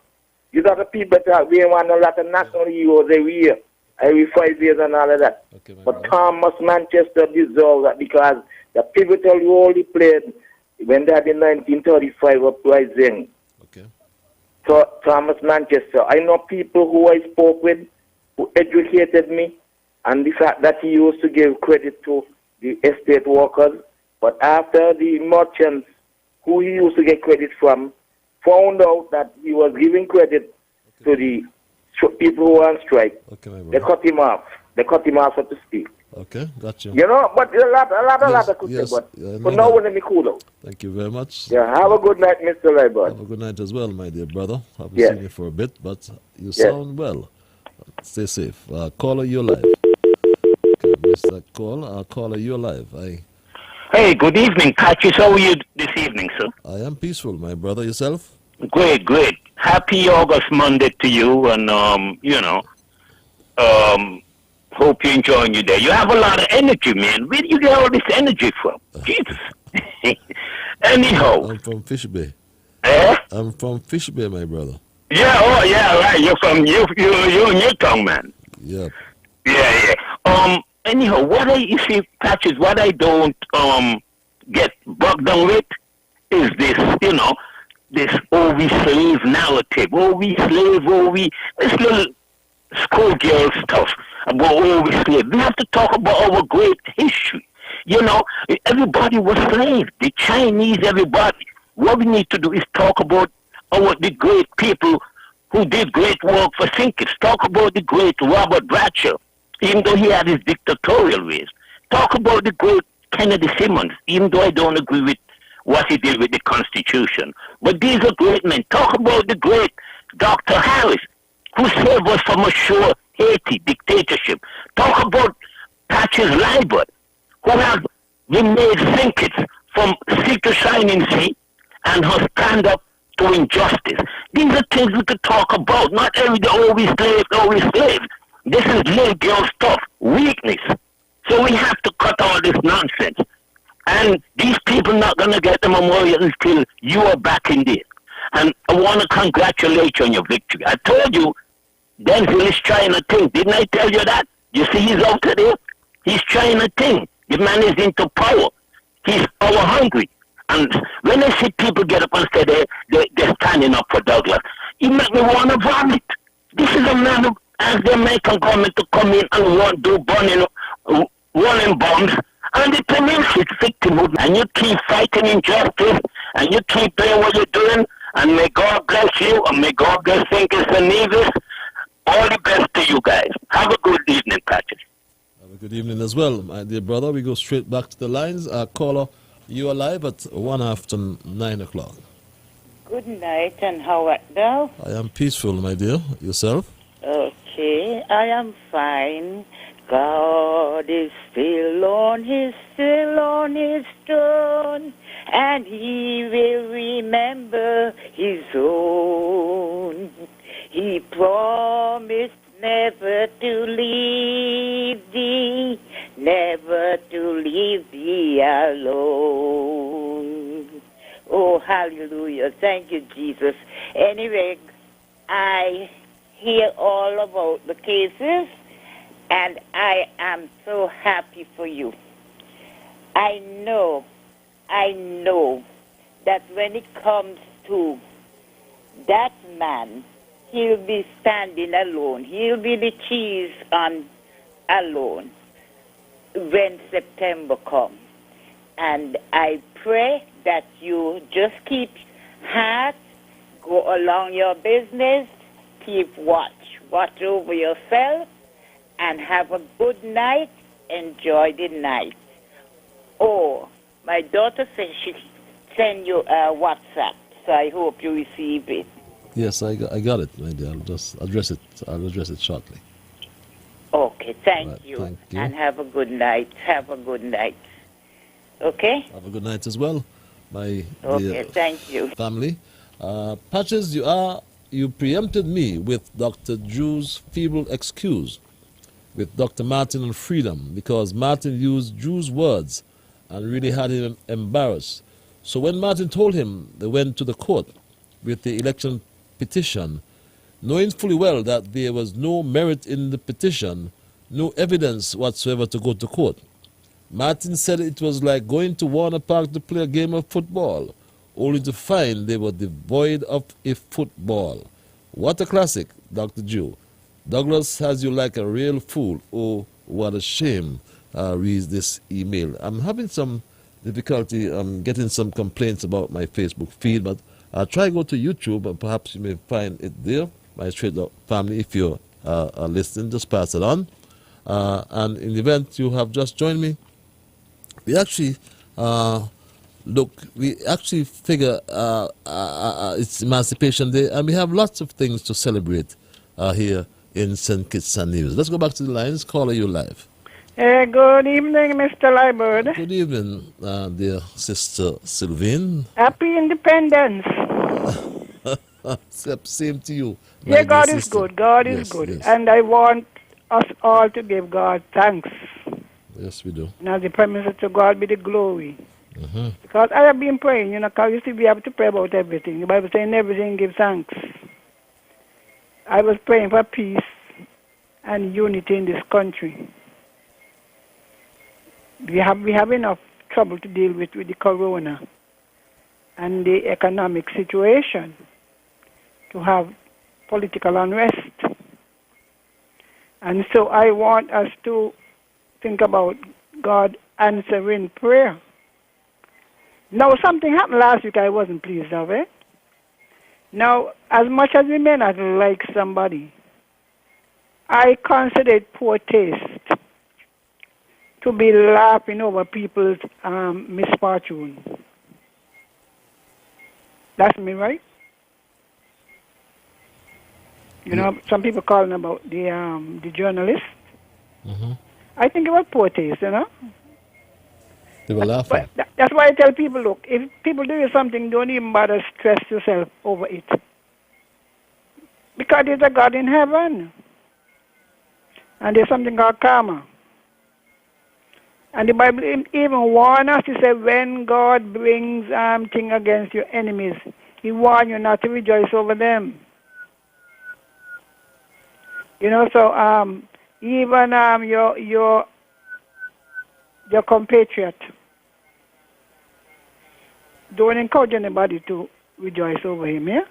You got the people that we want a lot of national heroes every year, every 5 years and all of that. Okay, but Thomas Manchester deserves that because the pivotal role he played when they had the 1935 uprising. So, Thomas Manchester, I know people who I spoke with, who educated me, and the fact that he used to give credit to the estate workers, but after the merchants who he used to get credit from found out that he was giving credit to the people who were on strike, they cut him off. They cut him off, so to speak. Okay, got you. But a lot of yes, but for now, let me cool out. Thank you very much. Yeah, have a good night, Mr. Liburd. Have a good night as well, my dear brother. Haven't seen you for a bit, but you sound well. Stay safe. Caller, you're live. Okay, Mr. Caller, you're live. Hey, good evening, Catches. How are you this evening, sir? I am peaceful, my brother. Yourself? Great. Happy August Monday to you, and Hope you're enjoying your day. You have a lot of energy, man. Where do you get all this energy from? Jesus. Anyhow. I'm from Fish Bay. Eh? I'm from Fish Bay, my brother. Yeah, oh yeah, right. You're from you're Newtown, man. Yep. Yeah. Anyhow, you see, Patches, what I don't get bogged down with is this, this we slave narrative. We slave, this little schoolgirl stuff about we slave. We have to talk about our great history. Everybody was slaves. The Chinese, everybody. What we need to do is talk about the great people who did great work for thinkers. Talk about the great Robert Bradshaw, even though he had his dictatorial ways. Talk about the great Kennedy Simmons, even though I don't agree with what he did with the Constitution. But these are great men. Talk about the great Dr. Harris, who saved us from a sure Haiti dictatorship. Talk about Patches Liburd, who have been made thinkers from sea to shining sea and has stand up to injustice. These are things we could talk about. Not every day, always slaves. This is little girl stuff, weakness. So we have to cut all this nonsense. And these people not going to get the memorial until you are back in there. And I want to congratulate you on your victory. I told you, Denzel is trying a thing. Didn't I tell you that? You see he's out there? He's trying a thing. The man is into power. He's power hungry. And when I see people get up and say they're standing up for Douglas, it makes me want to vomit. This is a man who asked the American government to come in and do running bombs, and they pronounce it victimhood. And you keep fighting injustice, and you keep doing what you're doing, and may God bless you, and may God bless Thinkers and Nevis. All the best to you guys. Have a good evening, Patrick. Have a good evening as well, my dear brother. We go straight back to the lines. Caller, you are live at 1 after 9 o'clock. Good night, and how art thou? I am peaceful, my dear. Yourself? Okay, I am fine. God is still on his throne, and he will remember his own. He promised never to leave thee, never to leave thee alone. Oh, hallelujah. Thank you, Jesus. Anyway, I hear all about the cases, and I am so happy for you. I know that when it comes to that man, he'll be standing alone. He'll be the cheese on alone when September comes. And I pray that you just keep heart, go along your business, keep watch over yourself, and have a good night. Enjoy the night. Oh, my daughter said she send you a WhatsApp, so I hope you receive it. Yes, I got it, my dear. I'll just address it. I'll address it shortly. Okay, thank Right, you. thank you. And have a good night. Have a good night. Okay? Have a good night as well, my Okay, dear thank you. family. Patches, you preempted me with Dr. Drew's feeble excuse with Dr. Martin on freedom, because Martin used Drew's words and really had him embarrassed. So when Martin told him, they went to the court with the election petition, knowing fully well that there was no merit in the petition, no evidence whatsoever to go to court. Martin said it was like going to Warner Park to play a game of football, only to find they were devoid of a football. What a classic, Dr. Jew. Douglas has you like a real fool. Oh, what a shame, reads this email. I'm having some difficulty getting some complaints about my Facebook feed, but I'll try to go to YouTube and perhaps you may find it there. My straight up family, if you're listening, just pass it on. And in the event you have just joined me, we actually figure it's Emancipation Day, and we have lots of things to celebrate here in St. Kitts and Nevis. Let's go back to the lines. Caller, you live. Good evening, Mr. Liburd. Good evening, dear sister Sylvain. Happy Independence. Same to you. Yeah, God is good. God is good. Yes. And I want us all to give God thanks. Yes, we do. Now the premise is to God be the glory. Mm-hmm. Because I have been praying, because you see we have to pray about everything. The Bible saying everything give thanks. I was praying for peace and unity in this country. We have enough trouble to deal with the corona and the economic situation to have political unrest. And so I want us to think about God answering prayer. Now, something happened last week I wasn't pleased of it. Now, as much as we may not like somebody, I consider it poor taste to be laughing over people's misfortune. That's me, right? Some people calling about the journalist. Mm-hmm. I think it was poor taste, They were laughing. But that's why I tell people, look, if people do something, don't even bother stress yourself over it. Because there's a God in heaven. And there's something called karma. And the Bible even warns us, it says, when God brings thing against your enemies, He warns you not to rejoice over them. So even your compatriot, don't encourage anybody to rejoice over him, yeah?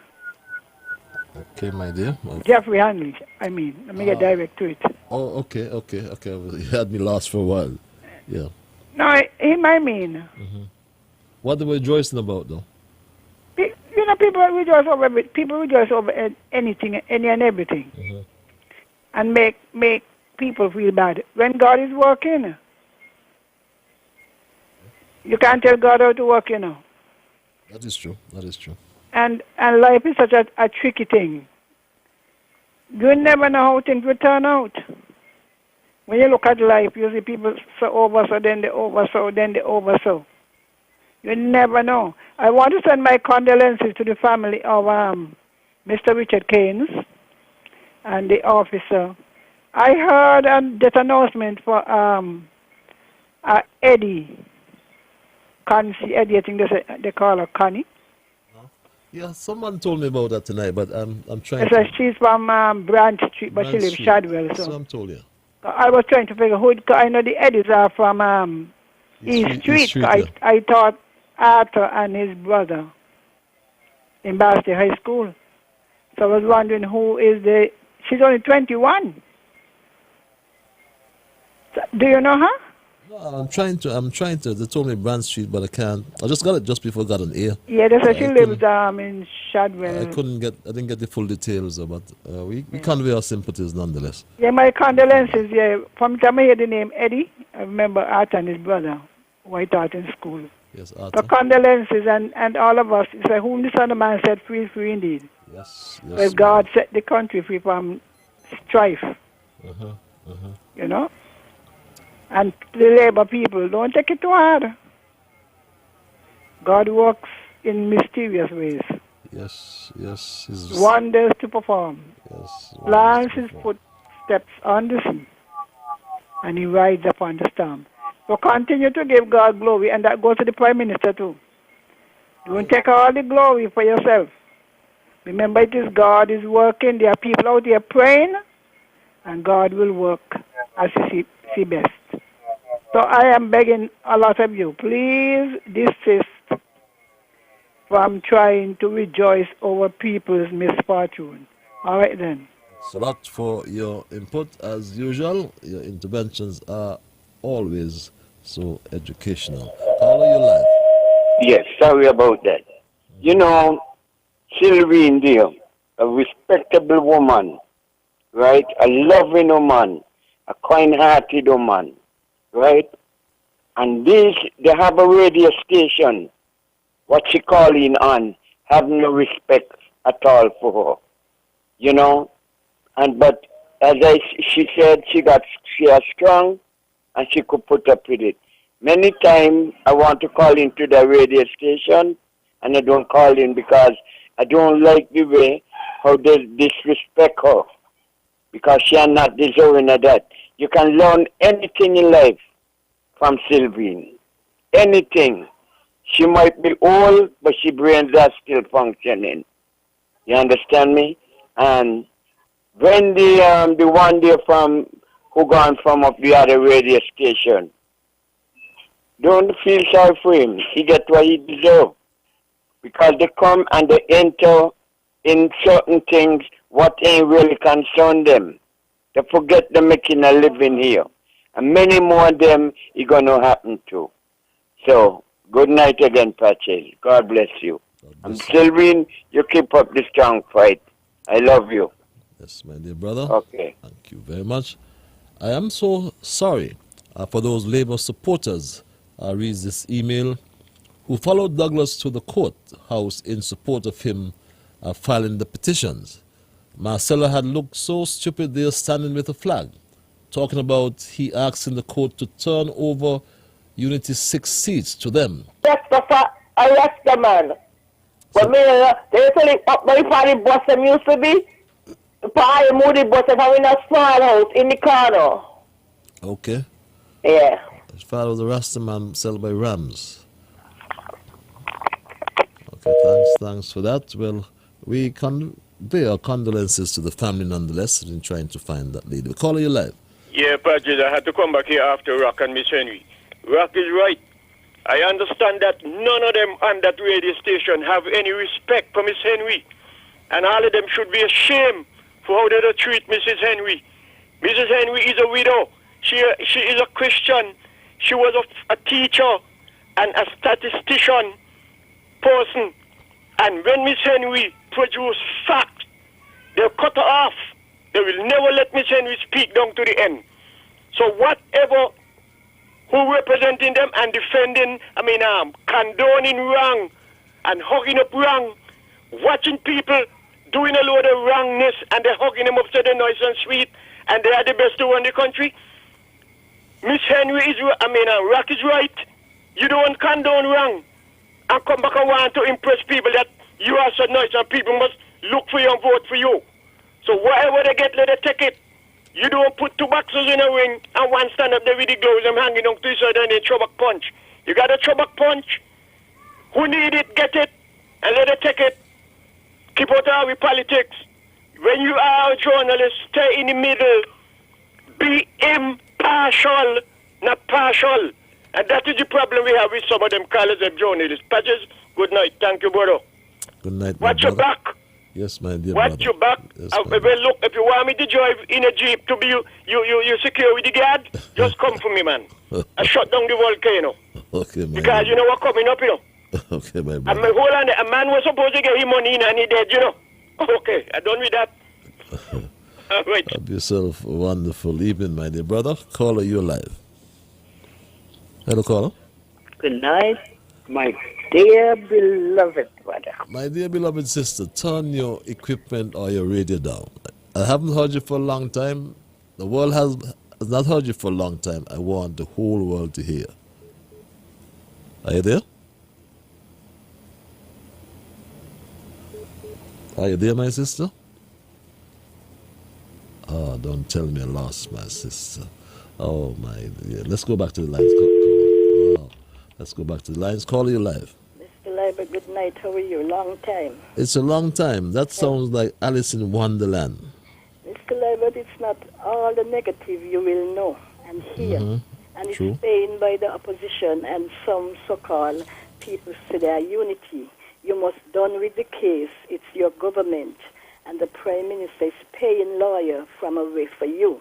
Okay, my dear. Jeffrey Hanley, let me get direct to it. Oh, okay. You had me lost for a while. Yeah. No, him I mean. Mm-hmm. What are they rejoicing about, though? People rejoice over anything, any and everything. Mm-hmm. And make people feel bad. When God is working, you can't tell God how to work, That is true. And life is such a tricky thing. You never know how things will turn out. When you look at life, you see people so over, so then they over, so then they over, so. You never know. I want to send my condolences to the family of Mr. Richard Keynes and the officer. I heard a death announcement for Eddie. Connie, Eddie, I think they call her Connie. Yeah, someone told me about that tonight, but I'm trying to... She's from Branch Street, but she lives Shadwell. So I'm told you. I was trying to figure who... I know the Eddies are from East Street. I thought Arthur and his brother in Basti High School. So I was wondering who is the... She's only 21. So, do you know her? No, I'm trying to. They told me Brand Street, but I can't. I just got it just before I got on air. Yeah, they said she lives in Shadwell. I didn't get the full details, but we convey our sympathies nonetheless. Yeah, my condolences. Yeah, from the time I hear the name Eddie, I remember Arthur and his brother, who I taught in school. Yes, Arthur. So condolences, and all of us. It's like whom the Son of Man set free, free indeed. Yes. Well, God set the country free from strife. And the labor people, don't take it too hard. God works in mysterious ways. Yes. Wonders to perform. Yes. Plants His footsteps on the sea, and He rides upon the storm. So continue to give God glory, and that goes to the Prime Minister too. Don't take all the glory for yourself. Remember, it is God is working. There are people out there praying, and God will work as He see best. So I am begging a lot of you, please desist from trying to rejoice over people's misfortune. All right then. So lot for your input. As usual, your interventions are always so educational. Caller, you live. Yes, sorry about that. Sylvie there, a respectable woman, right? A loving woman, a kind-hearted woman, right? And they have a radio station, what she calling on, have no respect at all for her, but as she said, she are strong, and she could put up with it. Many times I want to call into the radio station, and I don't call in because I don't like the way how they disrespect her, because she is not deserving of that. You can learn anything in life from Sylvine. Anything. She might be old, but she brains are still functioning. You understand me? And when the one day from who gone from up the other radio station, don't feel sorry for him. He get what he deserves. Because they come and they enter in certain things what ain't really concern them. They forget they're making a living here. And many more of them is going to happen to. So, good night again, Patchy. God bless you. And Sylvine, you keep up the strong fight. I love you. Yes, my dear brother. Okay. Thank you very much. I am so sorry for those Labour supporters. I read this email who followed Douglas to the courthouse in support of him filing the petitions. Marcella had looked so stupid there standing with a flag, talking about he asking the court to turn over Unity's 6 seats to them. Arrest the man. But me, they tell it up by the bus them used to be. I moved the bus and I'm in a small house in the corner. Okay. Yeah. His father was a Rastaman sold by Rams. Okay, thanks for that. Well, we convey our condolences to the family nonetheless in trying to find that lady. We call you live. Yeah, Patrick, I had to come back here after Rock and Miss Henry. Rock is right. I understand that none of them on that radio station have any respect for Miss Henry. And all of them should be ashamed for how they treat Mrs. Henry. Mrs. Henry is a widow. She is a Christian. She was a teacher and a statistician person. And when Miss Henry produced facts, they'll cut her off. They will never let Miss Henry speak down to the end. So whatever who representing them and defending, condoning wrong and hugging up wrong, watching people doing a load of wrongness and they're hugging them up so they're nice and sweet and they are the best to run the country. Miss Henry is, Rock is right. You don't condone wrong and come back and want to impress people that you are so nice and people must look for you and vote for you. So whatever they get, let them take it. You don't put 2 boxes in a ring and one stand up there with the gloves and hanging on to each other and they throw back punch. You got a throw back punch. Who need it, get it, and let it take it. Keep out of with politics. When you are a journalist, stay in the middle. Be impartial, not partial. And that is the problem we have with some of them callers of journalists. Patches, good night. Thank you, brother. Good night, Watch your back. Yes, my dear Watch brother. your back. Yes, Well, look, if you want me to drive in a Jeep to be you secure with the guard, just come for me, man. I shut down the volcano. Okay, my Because you know what coming up, Okay, my And brother. hold on, a man was supposed to get him money in and he dead, Okay, I'm done with that. All right. Have yourself a wonderful evening, my dear brother. Caller, you're live. Hello, caller. Good night, my dear beloved brother. My dear beloved sister, turn your equipment or your radio down. I haven't heard you for a long time. The world has not heard you for a long time. I want the whole world to hear. Are you there? Are you there, my sister? Oh, don't tell me I lost my sister. Oh, my dear. Let's go back to the lines. Oh, let's go back to the lines. Call you live. Mr. Liburd, good night. How are you? Long time. It's a long time. That sounds like Alice in Wonderland. Mr. Liburd, it's not all the negative you will know and hear. And it's True. saying by the opposition and some so-called people say they are unity. You must done with the case. It's your government. And the Prime Minister is paying lawyer from away for you.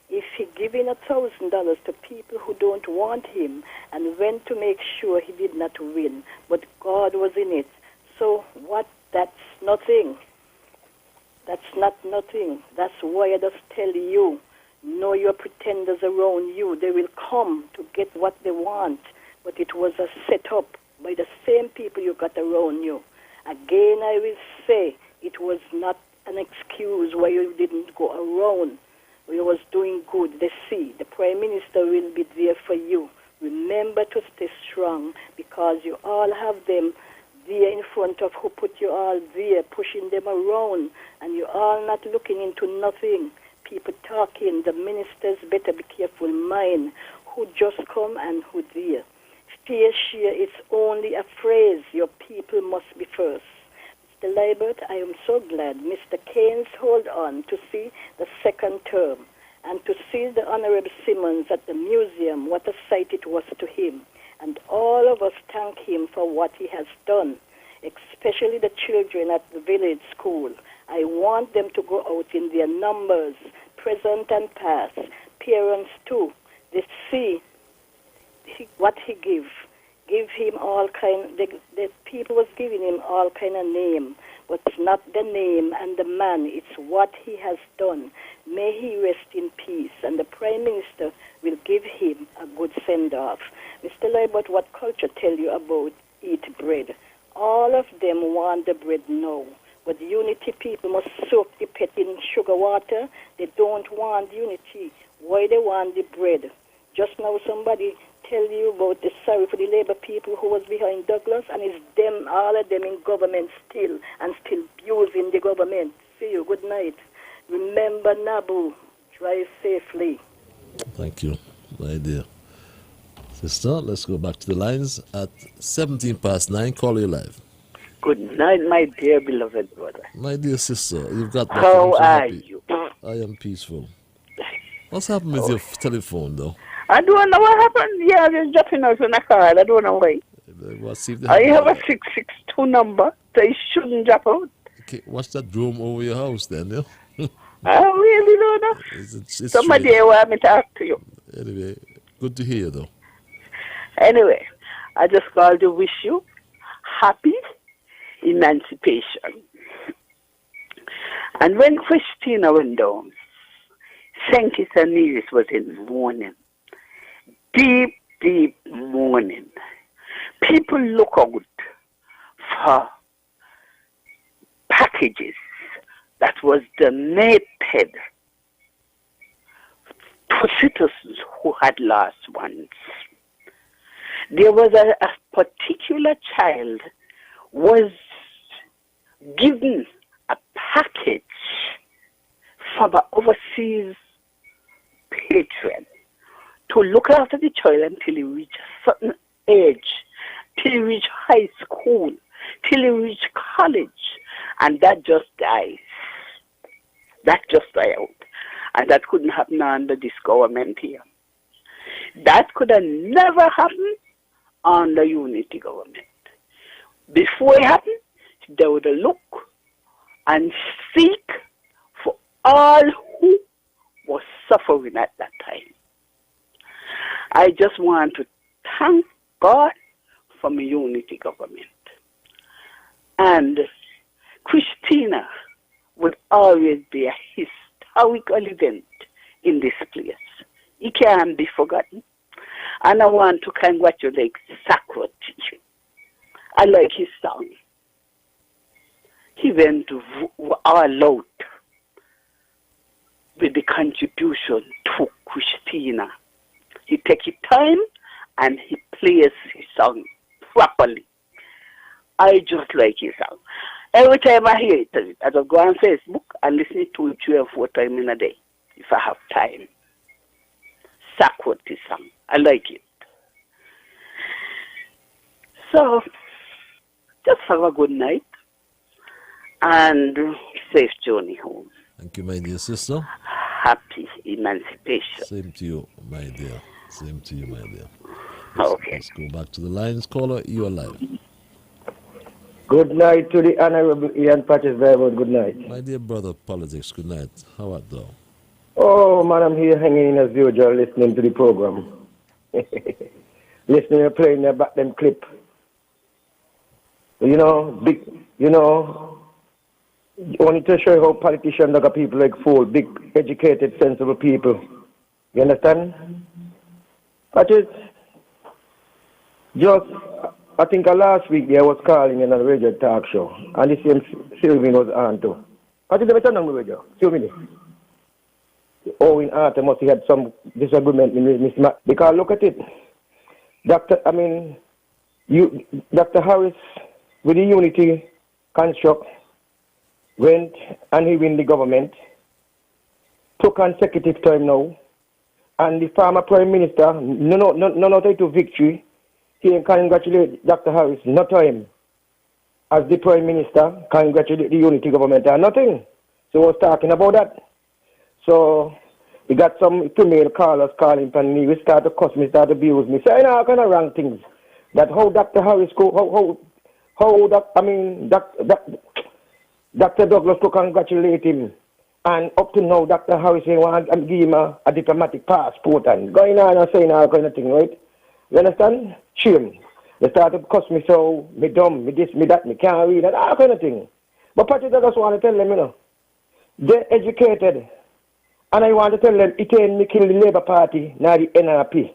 If he giving $1,000 to people who don't want him and went to make sure he did not win, but God was in it. So what? That's nothing. That's not nothing. That's why I just tell you, know your pretenders around you. They will come to get what they want, but it was a setup by the same people you got around you. Again, I will say it was not an excuse why you didn't go around. You was doing good. They see the Prime Minister will be there for you. Remember to stay strong because you all have them there in front of who put you all there, pushing them around, and you all not looking into nothing. people talking. The ministers better be careful, mind who just come and who there. Fair share is only a phrase. Your people must be first. Mr. Liburd, I am so glad Mr. Keynes hold on to see the second term and to see the Honorable Simmons at the museum, what a sight it was to him. And all of us thank him for what he has done, especially the children at the village school. I want them to go out in their numbers, present and past. Parents too. They see what he give him all kind. The people was giving him all kind of name, but it's not the name and the man. It's what he has done. May he rest in peace, and the Prime Minister will give him a good send-off. Mr. Liburd, what culture tell you about eat bread? All of them want the bread now, but the unity people must soak the pet in sugar water. They don't want unity. Why they want the bread? Just now somebody tell you about the sorry for the Labour people who was behind Douglas, and it's them, all of them in government still, and still abusing the government. See you, good night. Remember Nabu, drive safely. Thank you, my dear sister. Let's go back to the lines at 9:17. Call you live. Good night, my dear beloved brother. My dear sister, you've got back. How I'm so are happy. you? I am peaceful. What's happened with your telephone, though? I don't know what happened. Yeah, just dropping out on a card. I don't know why. I have a 662 number, so it shouldn't drop out. Okay, what's that room over your house then? Yeah? I really don't know. It's Somebody strange. want me to talk to you. Anyway, good to hear you, though. Anyway, I just called to wish you happy emancipation. And when Christina went down, St. Kitts and Nevis was in mourning. Deep, deep mourning. People look out for packages that was donated to citizens who had lost ones. There was a particular child was given a package from an overseas patron to look after the child until he reached a certain age, till he reached high school, till he reached college, and that just dies. That just died out. And that couldn't happen under this government here. That could have never happened under unity government. Before it happened, they would look and seek for all who were suffering at that time. I just want to thank God for my unity government. And Christina would always be a historical event in this place. It can't be forgotten. And I want to congratulate Sacred. I like his song. He went all out with the contribution to Christina. He take his time and he plays his song properly. I just like his song. Every time I hear it, I just go on Facebook and listen to it 3 or 4 times in a day, if I have time. Sacred his song. I like it. So, just have a good night and safe journey home. Thank you, my dear sister. Happy emancipation. Same to you, my dear. Same to you, my dear. Okay. Let's go back to the lines. Caller, you are live. Good night to the Honorable Ian Patches Liburd. Good night. My dear brother, politics, good night. How art thou? Oh, man, I'm here hanging in as usual, listening to the program. Listening to playing the back them clip. You know, only to show how politicians are people like fool, big, educated, sensible people. You understand? But it's just, I think last week I was calling in a radio talk show, and the same Sylvian was on too. I think they turn on the radio. Sylvian. Owen Arthur must have had some disagreement with Miss Matt. Because look at it. Dr. Harris, with the unity construct, went and he win the government, two consecutive time now. And the former Prime Minister, no to victory. He congratulate Dr. Harris, not him. As the Prime Minister, congratulate the unity government and nothing. So I was talking about that. So he got some female callers calling from me. We start to cuss me, start to abuse me. Saying all kind of wrong things. That how Dr. Harris Dr. Douglas to congratulate him. And up to now, Dr. Harris want to give him a diplomatic passport and going on and saying all kind of thing, right? You understand? Shame. They start to cuss me so, me dumb, me this, me that, me can't read, and all kind of thing. But Patrick, I just want to tell them, they're educated. And I want to tell them, it ain't me kill the Labour Party, not the NRP.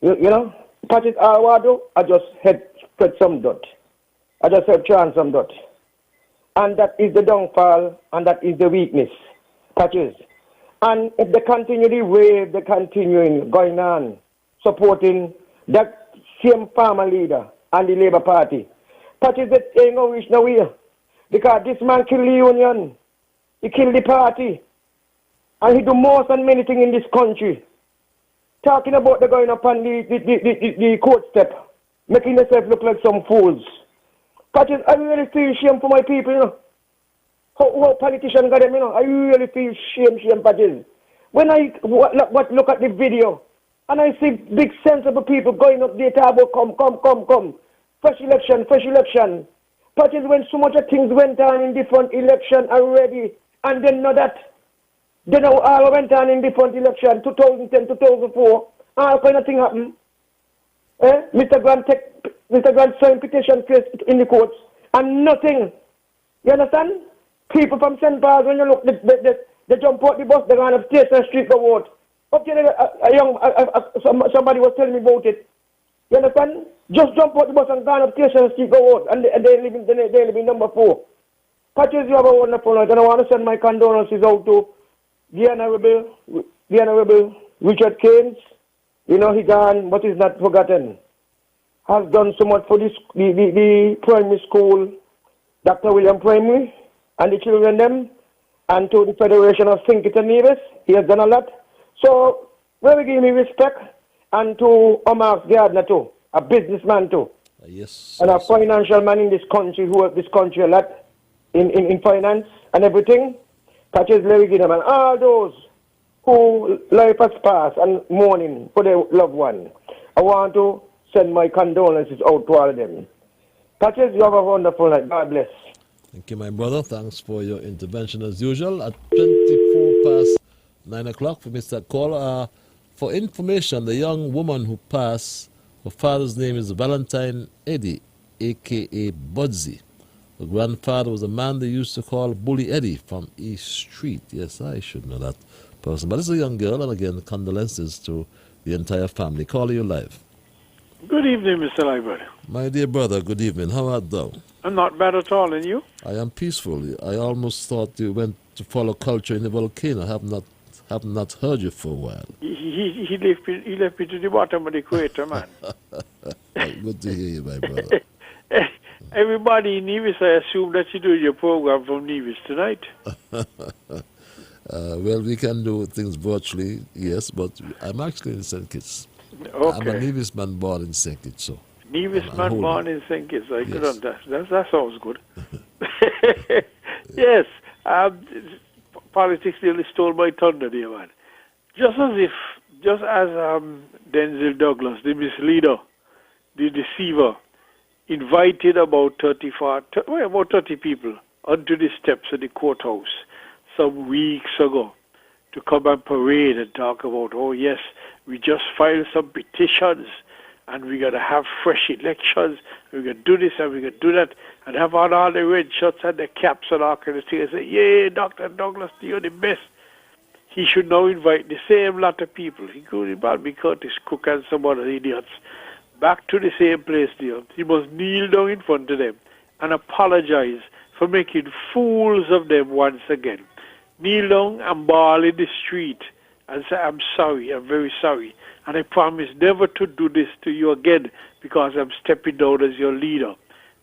You know? Patrick, all I want to do, I just spread some dot. I just chant some dot. And that is the downfall, and that is the weakness. Patches. And if they continue the wave, they're continuing, going on, supporting that same farmer leader and the Labour Party. Patches, that ain't no reach nowhere. Because this man killed the union. He killed the party. And he do more than many things in this country. Talking about the going up on the court step, making themselves look like some fools. Patches, I really feel shame for my people, you know. How politicians got them, you know. I really feel shame, Patches. When I look at the video, and I see big sensible people going up there, about come. Fresh election. Patches, when so much of things went on in different election already, and then know that. Then all went on in different election, 2010, 2004, all kind of thing happened. Mr. Grant signed petition case in the courts, and nothing. You understand? People from St. Paul's, when you look, they jump out the bus, they run up Station Street, go vote. Up there, somebody was telling me about it. You understand? Just jump out the bus and go up Station Street, go vote, and they live in number 4. Patches, you have a wonderful night, and I want to send my condolences out to the Honorable Richard Keynes. You know, he gone, but he's not forgotten. Has done so much for the primary school, Dr. William Primary, and the children them, and to the Federation of St. Kitts and Nevis. He has done a lot. So, we give me respect, and to Omar Gardner too, a businessman too. Yes. And a financial man in this country who helped this country a lot in finance and everything. Patches Larry Gideon and all those who life has passed and mourning for their loved one. I want to send my condolences out to all of them. Patches, you have a wonderful night. God bless. Thank you, my brother. Thanks for your intervention as usual. At 9:24 for Mr. Call. For information, the young woman who passed, her father's name is Valentine Eddie, a.k.a. Budsy. Her grandfather was a man they used to call Bully Eddie from East Street. Yes, I should know that person. But it's a young girl, and again, condolences to the entire family. Call you live. Good evening, Mr. Liburd. My dear brother, good evening. How art thou? I'm not bad at all, and you? I am peaceful. I almost thought you went to follow culture in the volcano. I have not heard you for a while. He left me to the bottom of the equator, man. Good to hear you, my brother. Everybody in Nevis, I assume that you do your program from Nevis tonight. Well, we can do things virtually, yes, but I'm actually in St. Kitts. Okay. I'm a Nevis man born in St. Kitts, so. Nevis man born in St. Kitts. I could Yes. understand. That sounds good. Yes. Politics nearly stole my thunder there, man. Just as Denzel Douglas, the misleader, the deceiver, invited about 30 people onto the steps of the courthouse some weeks ago to come and parade and talk about, oh yes, we just filed some petitions and we're going to have fresh elections, we're going to do this and we're going to do that, and have on all the red shirts and the caps and all kind of things, and say, yeah, Dr. Douglas, you're the best. He should now invite the same lot of people, including Bobby Curtis, Cook, and some other idiots, back to the same place there. He must kneel down in front of them and apologize for making fools of them once again. Kneel down and bawl in the street and say, I'm sorry, I'm very sorry, and I promise never to do this to you again because I'm stepping down as your leader.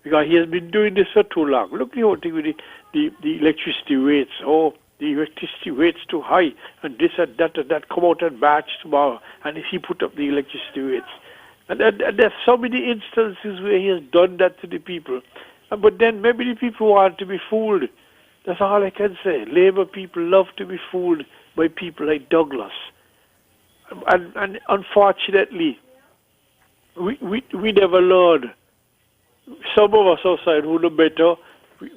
Because he has been doing this for too long. Look at the whole thing with the electricity rates. Oh, the electricity rates too high, and this and that come out and march tomorrow, and he put up the electricity rates. And there's so many instances where he has done that to the people. But then maybe the people want to be fooled. That's all I can say. Labour people love to be fooled by people like Douglas. And unfortunately, we never learn. Some of us outside who know better,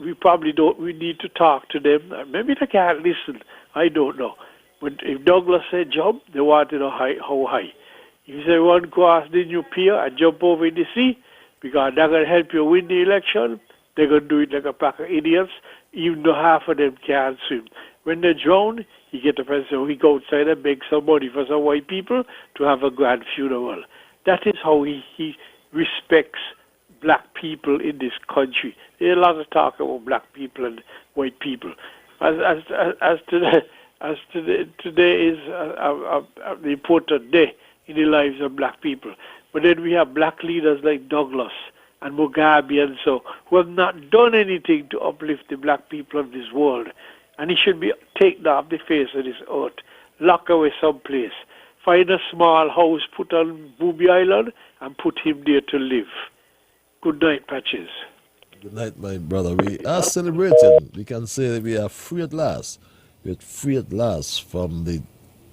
we probably don't. We need to talk to them. Maybe they can't listen. I don't know. But if Douglas said jump, they want to know how high. If you say run across the new pier and jump over in the sea, because they're going to help you win the election, they're going to do it like a pack of idiots, even though half of them can't swim. When they drown, you get the person who go outside and beg some money for some white people to have a grand funeral. That is how he respects black people in this country. There's a lot of talk about black people and white people. Today is the important day in the lives of black people. But then we have black leaders like Douglas and Mugabe and so, who have not done anything to uplift the black people of this world. And he should be taken off the face of this earth, locked away someplace, find a small house, put on Booby Island, and put him there to live. Good night, Patches. Good night, my brother. We are celebrating. We can say that we are free at last. We are free at last from the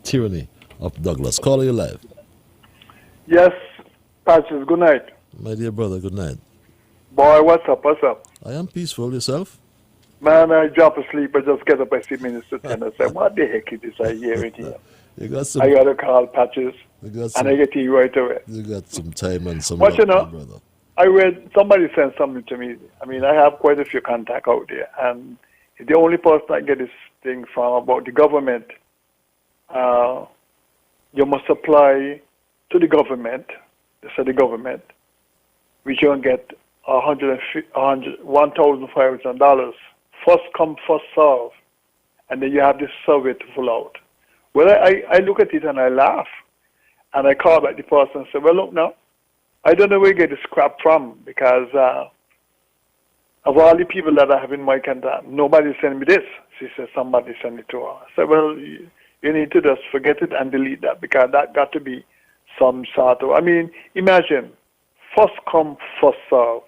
tyranny of Douglas. Call you live. Yes, Patches, good night. My dear brother, good night. Boy, what's up? I am peaceful. Yourself? Man, I drop asleep. I just get up. I see Minister 10 and say, what the heck is this I hear it here? You got some, I got to call Patches, and I get to you right away. You got some time and some But you know, brother. I read, somebody sent something to me. I mean, I have quite a few contacts out there. And the only person I get this thing from about the government, you must apply to the government, they said the government, which you can get $1,500. First come, first serve. And then you have this survey to fill out. Well, I look at it and I laugh. And I call back the person and say, well, look now, I don't know where you get this crap from, because of all the people that I have in my contact, nobody sent me this. She said, somebody sent it to her. I said, well, you need to just forget it and delete that, because that got to be some sort of, I mean, imagine, first come, first serve.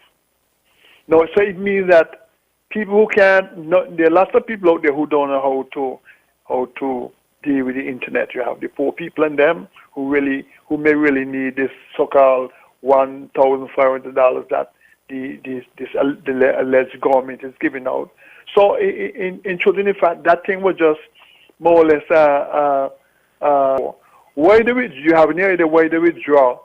No, so it means that people who can't, there are lots of people out there who don't know how to deal with the internet. You have the poor people and them who may really need this so-called $1,500 that this alleged government is giving out. So in truth, in fact, that thing was just more or less why do you have any idea why they withdraw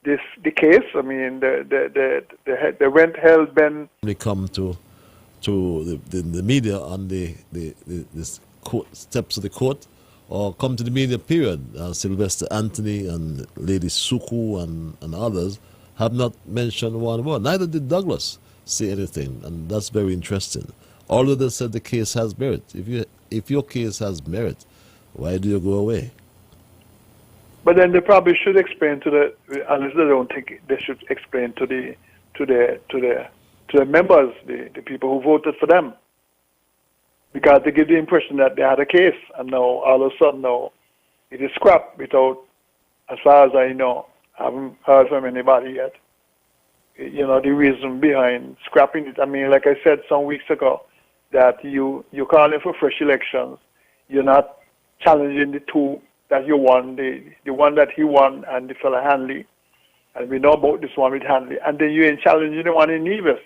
the case? I mean, the went held Ben. They come to the media on the court, steps of the court, or come to the media period. Sylvester Anthony and Lady Suku and others have not mentioned one word. Neither did Douglas say anything, and that's very interesting. Although they said the case has merit. If your case has merit, why do you go away? But then they probably should explain unless they don't think they should explain to the members, the people who voted for them, because they give the impression that they had a case, and now all of a sudden now it is scrapped without, as far as I know, I haven't heard from anybody yet. You know, the reason behind scrapping it. I mean, like I said some weeks ago, that you're calling for fresh elections. You're not challenging the two that you won, the one that he won and the fellow Hanley. And we know about this one with Hanley. And then you ain't challenging the one in Nevis.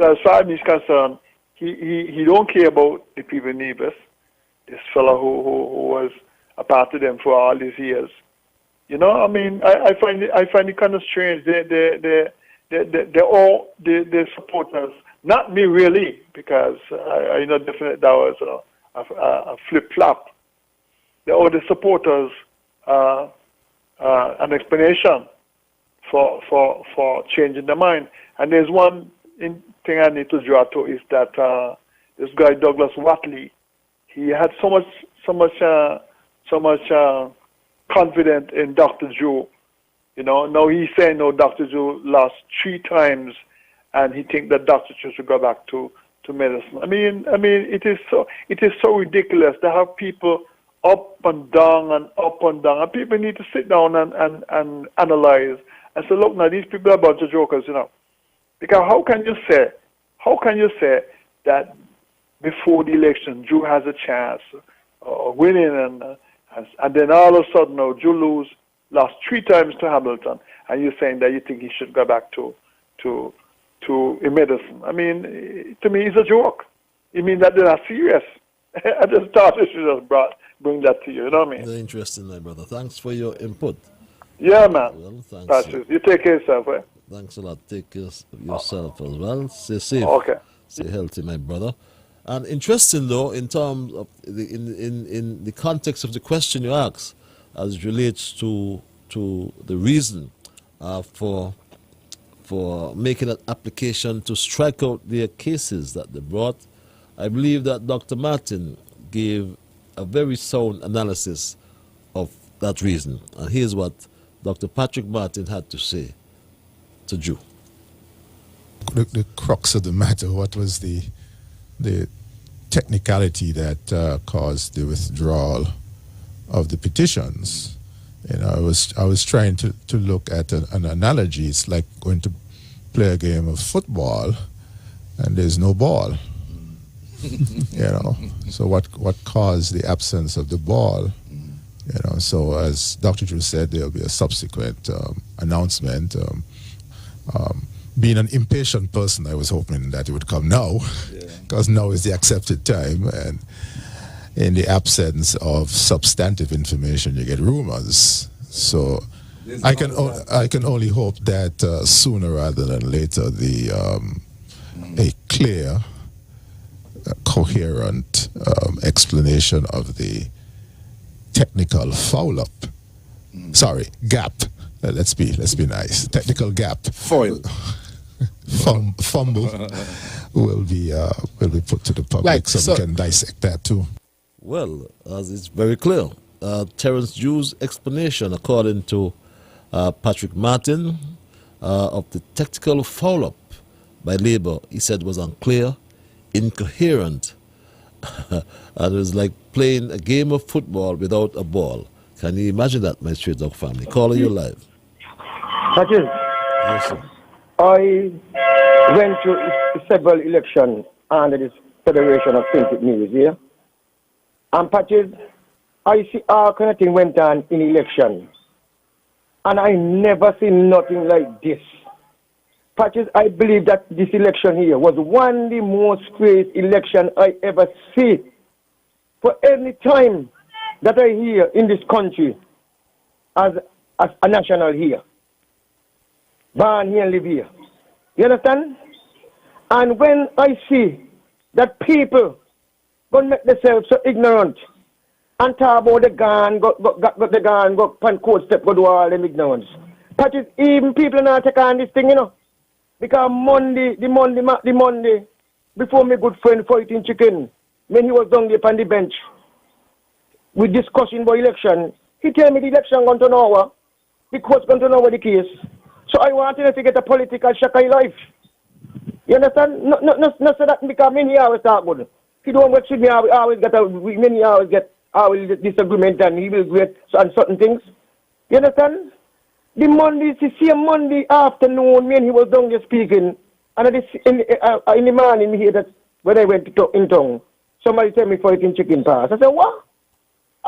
So as far as he's concerned, he don't care about the people in Nevis, this fellow who was a part of them for all these years. You know, I mean, I find it kind of strange. They're all the supporters. Not me really, because I know definitely that was a flip-flop. All the supporters an explanation for changing their mind. And there's one thing I need to draw to is that this guy Douglas Watley, he had so much confidence in Dr. Joe. You know, now he's saying no, Dr. Joe lost 3 times, and he thinks that Dr. Joe should go back to medicine. I mean, it is so ridiculous to have people up and down and up and down, and people need to sit down and analyze and say, look, now these people are a bunch of jokers, because how can you say that before the election Drew has a chance of winning, and then all of a sudden now Drew lost 3 times to Hamilton, and you're saying that you think he should go back to a medicine? I mean, to me, it's a joke. You mean that they're not serious? I just thought I should just bring that to you. You know what I mean? Very interesting, my brother. Thanks for your input. Yeah, man. Well, thanks. Patrick, you take care of yourself, eh? Thanks a lot. Take care of yourself as well. Stay safe. Okay. Stay healthy, my brother. And interesting, though, in terms of in the context of the question you asked, as it relates to the reason for making an application to strike out their cases that they brought, I believe that Dr. Martin gave a very sound analysis of that reason. And here's what Dr. Patrick Martin had to say to Drew. The crux of the matter, what was the technicality that caused the withdrawal of the petitions? I was trying to look at an analogy. It's like going to play a game of football and there's no ball. So what caused the absence of the ball? So as Dr. Drew said, there'll be a subsequent announcement. Being an impatient person, I was hoping that it would come now, because now is the accepted time, and in the absence of substantive information, you get rumors. So I can only hope that sooner rather than later, a clear, coherent explanation of the technical foul-up. Sorry, gap. Let's be nice. Technical gap. Foil. Fumble will be put to the public, so we can dissect that too. Well, as it's very clear, Terence Drew's explanation, according to Patrick Martin, of the technical foul-up by Labour, he said was unclear, incoherent, and it was like playing a game of football without a ball. Can you imagine that, my Straight Dog family? Calling you live. Patches, Yes, sir. I went through several elections under this Federation of Printed News here. And Patches, I see all kind of thing went on in election. And I never seen nothing like this. Patches, I believe that this election here was one of the most crazy election I ever see. For any time that I hear in this country as a national here. Born here and live here. You understand? And when I see that people gonna make themselves so ignorant and talk about the gun, got the gun, go pan court step, go do all them ignorance. Patches, even people not take on this thing, Because the Monday, before my good friend fighting chicken, when he was down there on the bench, we discussing about election, he tell me the election going to know over, the court's going to know over the case. So I want to get a political shock in life. You understand? Not so that because many always talk good. He don't work with me, many always get disagreement and he will get on certain things. You understand? The same Monday afternoon when he was down there speaking, and in the morning here that when I went in town, somebody tell me fighting chicken pass. I said, what?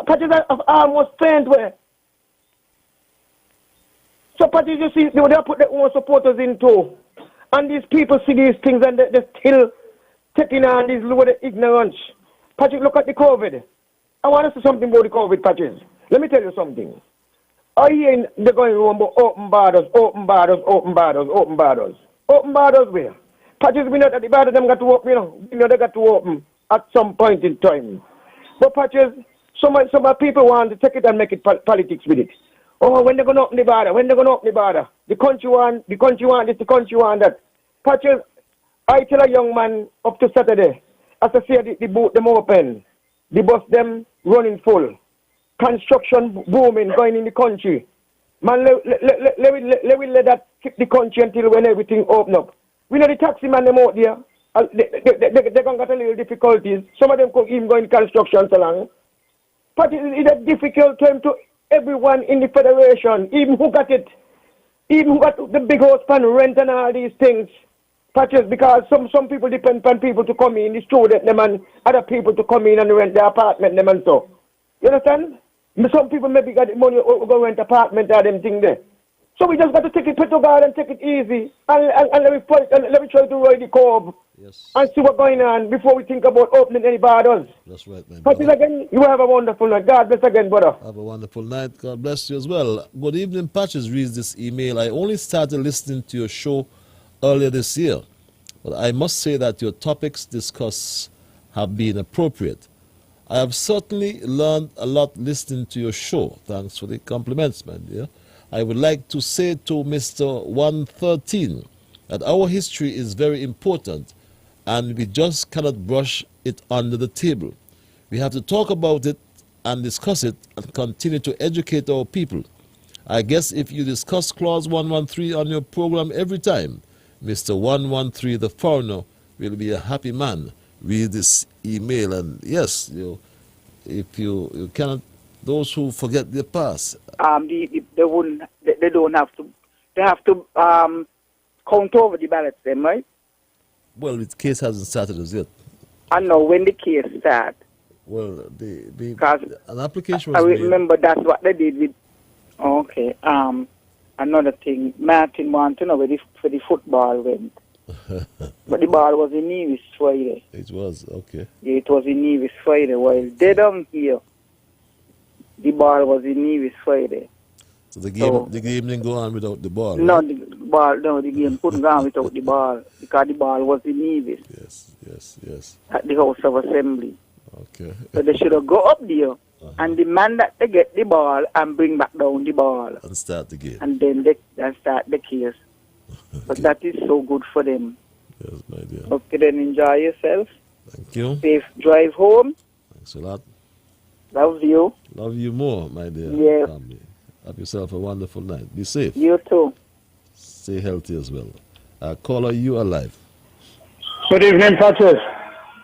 Patches, I almost faint where. So Patches, you see, they put their own supporters in tow. And these people see these things and they're still taking on this load of ignorance. Patches, look at the COVID. I want to say something about the COVID, Patches. Let me tell you something. I hear they're going on about open borders. Open borders where? Patches, we know that the border them got to open, We know they got to open at some point in time. But Patches, some people want to take it and make it politics with it. Oh, when they're going to open the border? The country want this, the country want that. Patches, I tell a young man up to Saturday, as I say the boat them open, the bus them running full. Construction booming going in the country. Man, let that keep the country until when everything open up. We know the taxi man them out there. They're going to get a little difficulties. Some of them could even go in construction so long. But it's a difficult time to everyone in the federation, even who got it, even who got the big house pan rent and all these things. Patches, because some people depend on people to come in, the student them and other people to come in and rent their apartment them and so. You understand? Some people maybe got the money to go rent apartment or them thing there. So we just got to take it to God and take it easy and let me try to ride the curve and see what's going on before we think about opening any borders. That's right, man. Patches again, you have a wonderful night. God bless again, brother. Have a wonderful night. God bless you as well. Good evening, Patches reads this email. I only started listening to your show earlier this year, but I must say that your topics discussed have been appropriate. I have certainly learned a lot listening to your show. Thanks for the compliments, man dear. I would like to say to Mr. 113 that our history is very important and we just cannot brush it under the table. We have to talk about it and discuss it and continue to educate our people. I guess if you discuss Clause 113 on your program every time, Mr. 113, the foreigner, will be a happy man. Read this email, and yes, if you cannot, those who forget their past. They don't have to. They have to count over the ballots, then, right? Well, the case hasn't started as yet. I know when the case starts. Well, an application I was made. remember that's what they did with. Okay. Another thing, Martin wanted to know where the football went. But the ball was in Nevis Friday. It was, okay. Yeah, it was in Nevis Friday. While they down here, the ball was in Nevis Friday. So the game didn't go on without the ball. No, right? the game couldn't go on without the ball because the ball was in Nevis. Yes. At the House of Assembly. Okay. So they should have go up there and demand that they get the ball and bring back down the ball. And start the game. And then they start the case. But that is so good for them. Yes, my dear. Okay, then enjoy yourself. Thank you. Safe drive home. Thanks a lot. Love you. Love you more, my dear. Yes. Family. Have yourself a wonderful night. Be safe. You too. Stay healthy as well. Caller, you are live. Good evening, Patrick.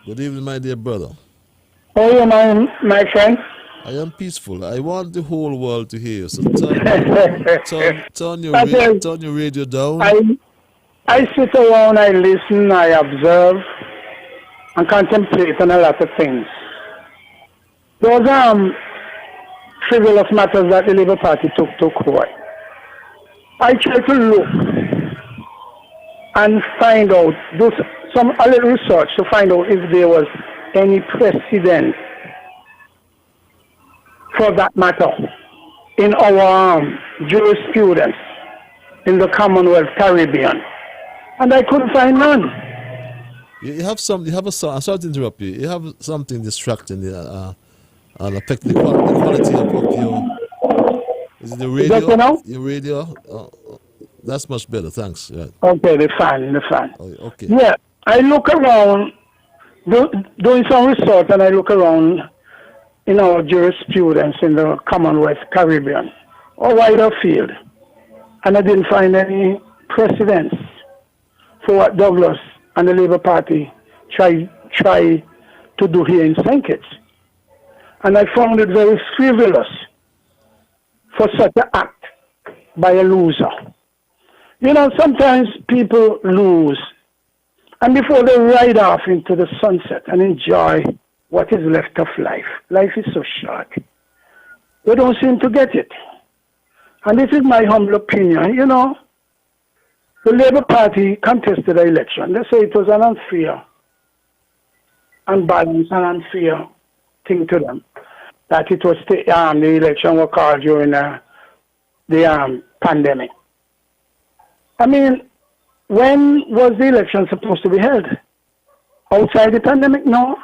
Good evening, my dear brother. How are you, my friend? I am peaceful. I want the whole world to hear you. So turn your radio down. I sit around, I listen, I observe, and contemplate on a lot of things. Those frivolous matters that the Labour Party took to court. I try to look and find out, do a little research to find out if there was any precedent for that matter in our jurisprudence in the Commonwealth Caribbean, and I couldn't find none. You have a song. I'm sorry to interrupt you. You have something distracting and affecting the quality of your. Is it the radio? Your radio. That's much better. Thanks. Right. Okay, the fan. Oh, okay. Yeah, I look around, doing some research, and I look around in our jurisprudence in the Commonwealth Caribbean, or wider field, and I didn't find any precedents for what Douglas and the Labour Party try to do here in St. Kitts. And I found it very frivolous for such an act by a loser. You know, sometimes people lose, and before they ride off into the sunset and enjoy what is left of life. Life is so short. They don't seem to get it. And this is my humble opinion. You know, the Labour Party contested the election. They say it was an unfair, unbalanced and unfair thing to them. That it was the election was called during the pandemic. I mean, when was the election supposed to be held? Outside the pandemic? No.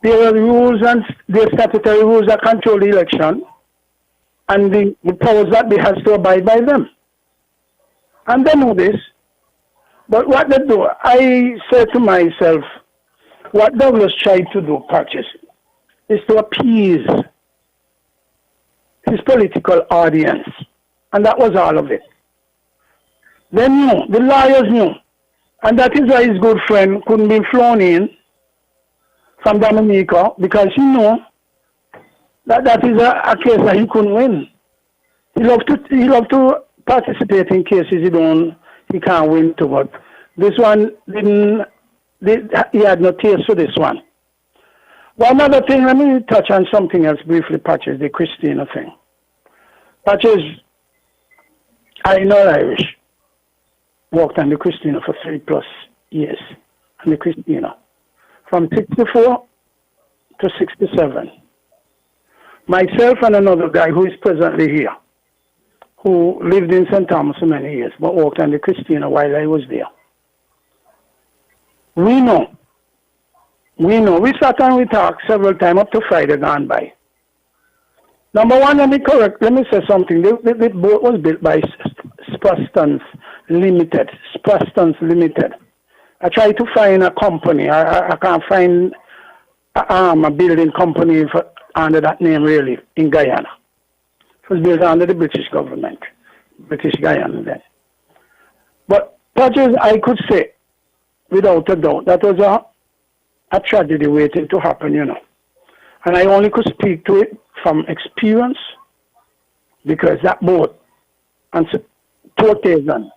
There are rules and the statutory rules that control the election, and the powers that be has to abide by them. And they know this. But what they do, I say to myself, what Douglas tried to do, Patches, is to appease his political audience. And that was all of it. They knew, the lawyers knew, And that is why his good friend couldn't be flown in from Dominica, because he knew that is a case that he couldn't win. He loved to participate in cases he can't win to, but this one he had no taste for this one. One other thing, let me touch on something else briefly, Patches, the Christina thing. Patches, I know Irish. Worked on the Christina for 3+ years. On the Christina. From 64 to 67. Myself and another guy who is presently here, who lived in St. Thomas for many years, but worked on the Christina while I was there. We know. We sat and we talked several times up to Friday gone by. Number one, let me say something. The boat was built by Sprastons Limited. Sprastons Limited. I tried to find a company. I can't find a building company under that name really in Guyana. It was built under the British government. British Guyana then. But Patches, I could say, without a doubt, that was a tragedy waiting to happen, you know. And I only could speak to it from experience, because that boat and 2000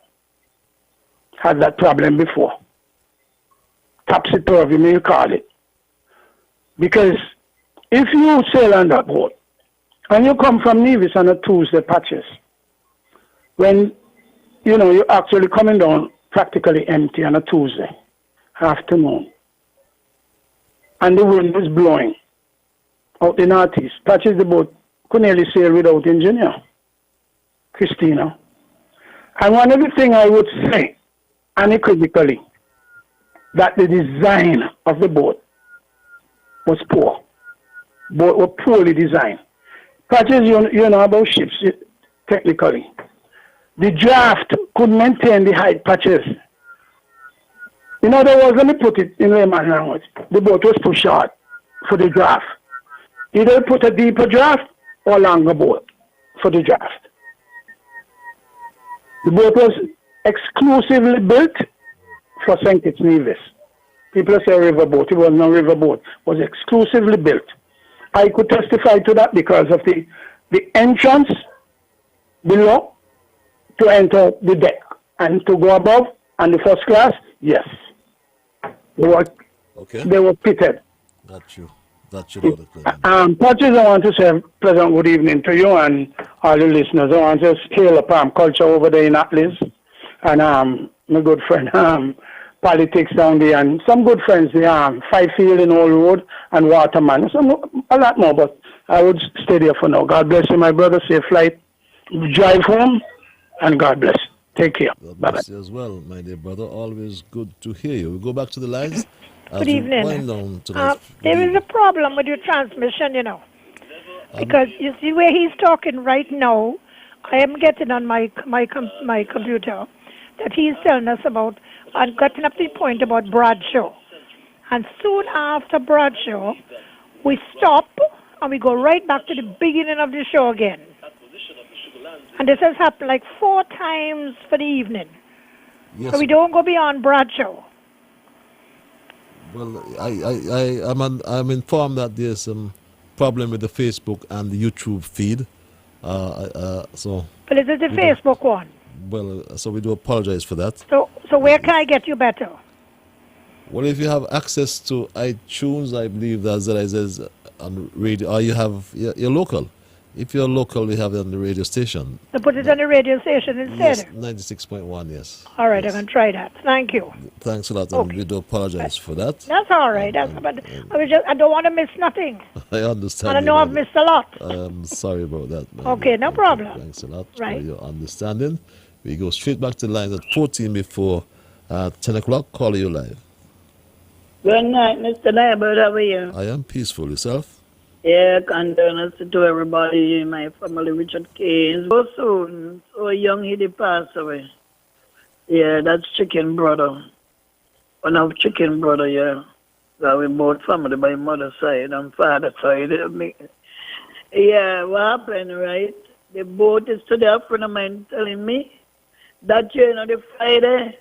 had that problem before. Topsy-turvy, may you call it. Because if you sail on that boat, and you come from Nevis on a Tuesday, Patches, when, you know, you're actually coming down practically empty on a Tuesday afternoon, and the wind is blowing out the northeast, Patches, the boat could nearly sail without engineer, Christina. And one of the things I would say, unequivocally, that the design of the boat was poor. Boat were poorly designed. Patches, you know about ships, technically. The draft could maintain the height, Patches. In other words, let me put it in layman language. The boat was too short for the draft. Either put a deeper draft or longer boat for the draft. The boat was exclusively built for St. Kitts Nevis. People say riverboat. It was no riverboat. It was exclusively built. I could testify to that because of the entrance below to enter the deck and to go above and the first class, yes. They were pitted. Got you. Patches, I want to say pleasant good evening to you and all the listeners. I want to hail up culture over there in Atlas, and my good friend politics down there, and some good friends there, Fifield in Old Road and Waterman. A lot more, but I would stay there for now. God bless you, my brother. Safe flight. Drive home, and God bless. Take care. God bless you as well, my dear brother. Always good to hear you. We go back to the lines. Good evening. There is a problem with your transmission, you know, because you see where he's talking right now. I am getting on my computer that he's telling us about, and getting up the point about Bradshaw. And soon after Bradshaw, we stop and we go right back to the beginning of the show again. And this has happened like 4 times for the evening. Yes. So we don't go beyond Bradshaw. Well, I'm informed that there's some problem with the Facebook and the YouTube feed. So. But is it the Facebook one? Well, so we do apologize for that. So where can I get you better? Well, if you have access to iTunes, I believe that is on radio, or you're local. If you're local, we have it on the radio station. So put it on the radio station instead? Yes, 96.1, yes. All right, yes. I'm going to try that. Thank you. Thanks a lot, and we do apologize for that. That's all right. I don't want to miss nothing. I understand. And I know I've missed a lot. I'm sorry about that, man. Okay, no problem. Thanks a lot for your understanding. We go straight back to the lines at 14 before 10 o'clock. Call you live. Good night, Mr. Liburd. How are you? I am peaceful. Yourself? Yeah, condolences to everybody in my family. Richard Kane. So soon, so young he did pass away. Yeah, that's Chicken Brother. One of Chicken Brother, yeah. So we both family by mother's side and father's side. Yeah, what happened, right? The boat is today, a friend of mine telling me that, you know, the Friday,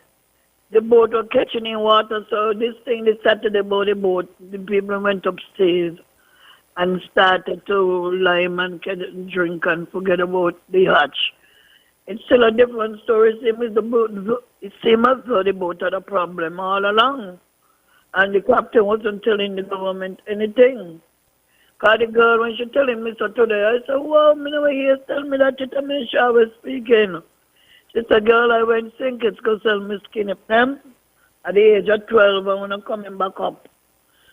the boat was catching in water. So this thing they started about the boat. The people went upstairs and started to lime and drink and forget about the hatch. It's still a different story. It seems as though the boat had a problem all along. And the captain wasn't telling the government anything. Because the girl, when she told him, Mr. Today, I said, wow, me never hear tell me that it means she was speaking. She said, girl, I went sinking because sell me skinny them. At the age of 12, when I'm coming back up,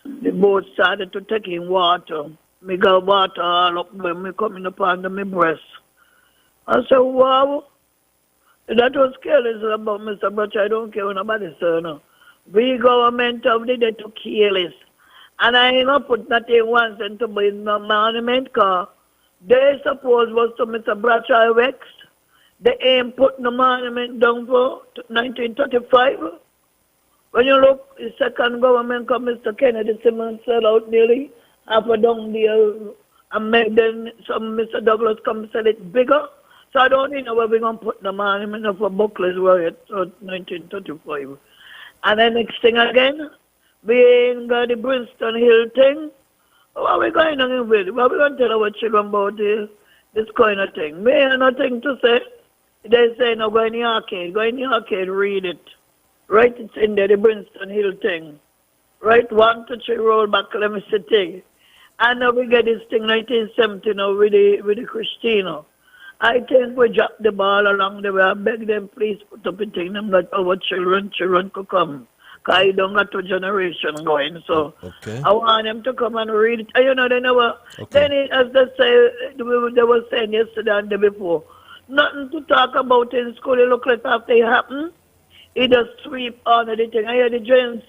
the boat started to take in water. Me got water all up when me coming up under my breast. I said, wow. That was careless about Mr. Butch. I don't care what nobody say, no. We government of the day to careless. And I ain't gonna put nothing once into the monument car. They suppose was to Mr. Bradshaw Wex. They ain't putting the monument down for 1935. When you look, the second government come, Mr. Kennedy Simmons sell out nearly half a down there. And then some Mr. Douglas come sell it bigger. So I don't know where we're going to put the monument of a Buckley's where it's 1935. And the next thing again, we ain't got the Bristol Hill thing. What are we going on with? What are we going to tell our children about this kind of thing? Me ain't nothing to say. They say, no, go in the arcade. Go in the arcade, read it. Right, it's in there, the Bristol Hill thing. Right, 1 to 3, roll back, let me see thing. And now we get this thing 1970 now with the Christina. I think we dropped the ball along the way. I beg them, please put up a thing them that our children could come. Because I don't got two generation going. So I want them to come and read it. And you know, they never, then as they say, they were saying yesterday and the day before, nothing to talk about in school. It look like after it happened, it just sweep on the thing. I hear the James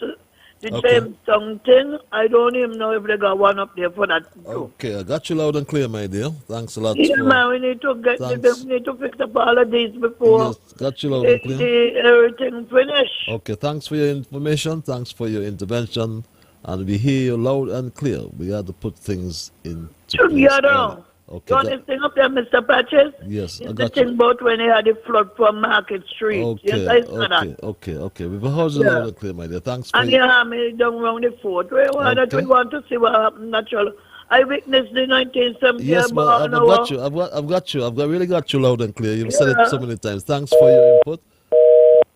something. I don't even know if they got one up there for that. Okay, I got you loud and clear, my dear. Thanks a lot. Yeah, man, we need to get we need to fix up all of these before yes, got you loud and clear. Everything finish. Okay, thanks for your information. Thanks for your intervention. And we hear you loud and clear. We have to put things in together. Okay, you want this thing up there, Mr. Patches? Yes, I got you. The thing about when they had the flood from Market Street. Okay, yes, I saw that. Okay. We've heard you loud and clear, my dear. Thanks for and you have me down around the fort. We want to see what happened natural. I witnessed the 1970. Yes, but I've got you. I've really got you loud and clear. You've said it so many times. Thanks for your input.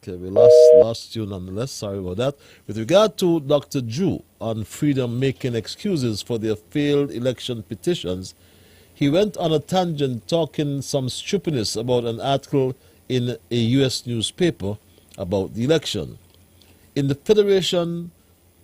Okay, we lost you nonetheless. Sorry about that. With regard to Dr. Drew on freedom making excuses for their failed election petitions, he went on a tangent talking some stupidness about an article in a U.S. newspaper about the election. In the Federation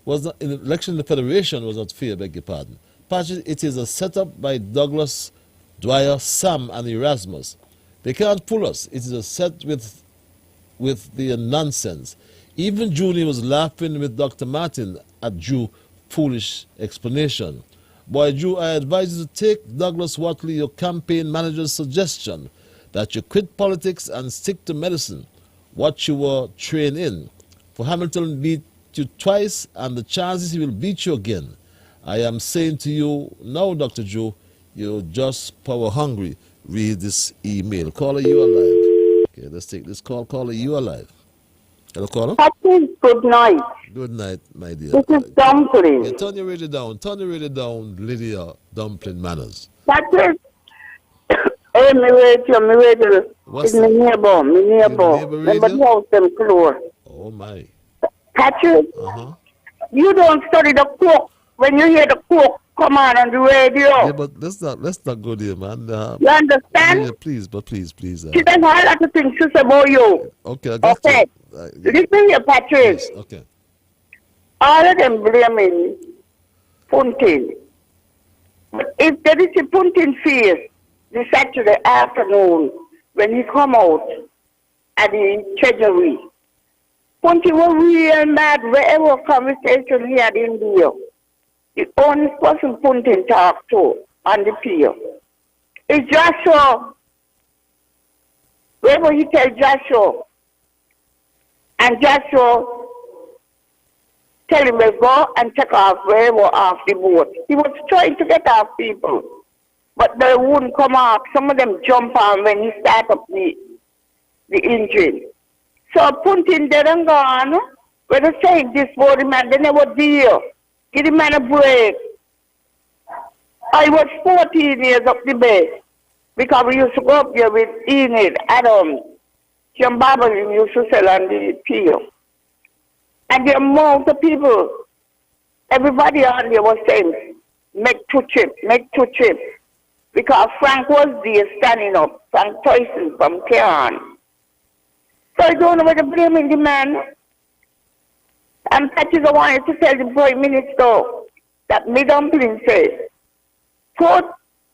election in the Federation was not fair, beg your pardon. It is a setup by Douglas, Dwyer, Sam, and Erasmus. They can't fool us. It is a set with the nonsense. Even Julie was laughing with Dr. Martin at Drew's foolish explanation. Boy, Drew, I advise you to take Douglas Watley, your campaign manager's suggestion that you quit politics and stick to medicine, what you were trained in. For Hamilton beat you twice, and the chances he will beat you again. I am saying to you now, Dr. Drew, you're just power hungry. Read this email. Caller, you alive. Okay, let's take this call. Caller, you alive. Hello, caller. Good night. Good night, my dear. This is Dumpling. Yeah, turn your radio down. Turn your radio down, Lydia Dumpling Manners. Patrick. Hey, me radio. It's my neighbor. Remember the house them close. Oh, my. Patrick, you don't study the cook when you hear the cook come on the radio. Yeah, but let's not go there, man. You understand? Yeah, please. She doesn't have a lot of things to say about you. Okay, I got you. Listen here, Patrick. Yes, okay. All of them blaming Puntin. But if there is a Puntin face this Saturday afternoon when he come out at the treasury, Puntin was real mad wherever conversation he had in there. The only person Puntin talk to on the pier is Joshua. Wherever he tell Joshua, and Joshua tell him to go and take off wherever off the boat. He was trying to get off people, but they wouldn't come off. Some of them jump on when he start up the engine. So Puntin dead and gone. When they say this for the man, they never deal. Give the man a break. I was 14 years up the base because we used to go up there with Enid, Adam, Jim Babylon used to sell on the peel. And the amount of people, everybody on there was saying, make 2 chips, make 2 chips. Because Frank was there standing up, Frank Tyson from Cairn. So I don't know whether blaming the man. And Patches, I wanted to tell the Prime Minister that me dumpling says, put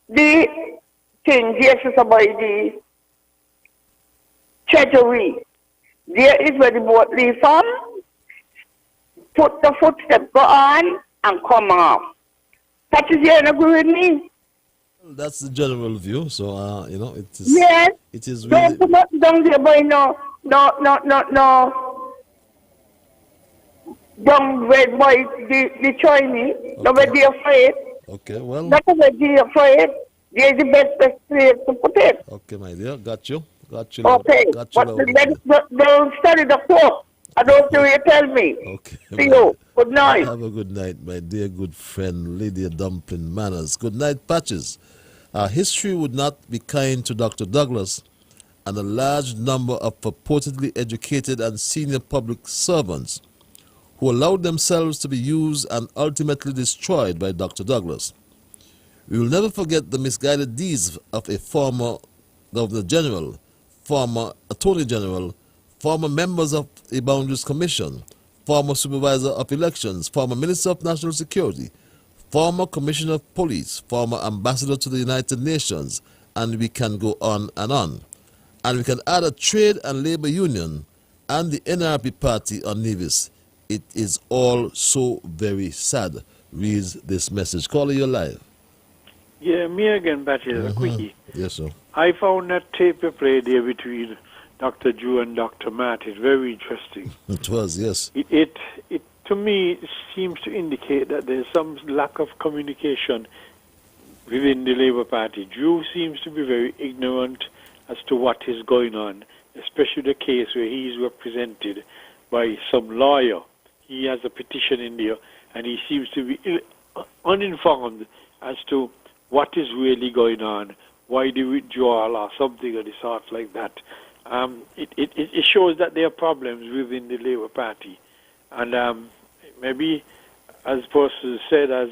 the things yes about the treasury. There is where the boat leave from. Put the footstep go on and come off. Patches, you agree with me? That's the general view. So, you know, it is. Yes. It is really. Don't come up down there, boy. No. Don't red boy, the Chinese. Okay. Nobody afraid. Okay, well. Nobody afraid. They're the best place to put it. Okay, my dear. Got you. Okay. Got you. But don't study the quote. I don't know what you tell me. Okay. See you. Good night. Have a good night, my dear good friend, Lydia Dumpling Manners. Good night, Patches. History would not be kind to Dr. Douglas and a large number of purportedly educated and senior public servants who allowed themselves to be used and ultimately destroyed by Dr. Douglas. We will never forget the misguided deeds of a former Governor General, former Attorney General, former members of the Boundaries Commission, former Supervisor of Elections, former Minister of National Security, former Commissioner of Police, former Ambassador to the United Nations, and we can go on. And we can add a trade and labor union and the NRP party on Nevis. It is all so very sad, reads this message. Caller, you're live. Yeah, me again, Patches, a quickie. Yes, sir. I found that tape you played there between Dr. Drew and Dr. Matt is very interesting. It was, yes. It to me seems to indicate that there's some lack of communication within the Labour Party. Drew seems to be very ignorant as to what is going on, especially the case where he is represented by some lawyer. He has a petition in there, and he seems to be uninformed as to what is really going on, why the withdrawal or something of the sort like that. It shows that there are problems within the Labour Party. And maybe, as person said, as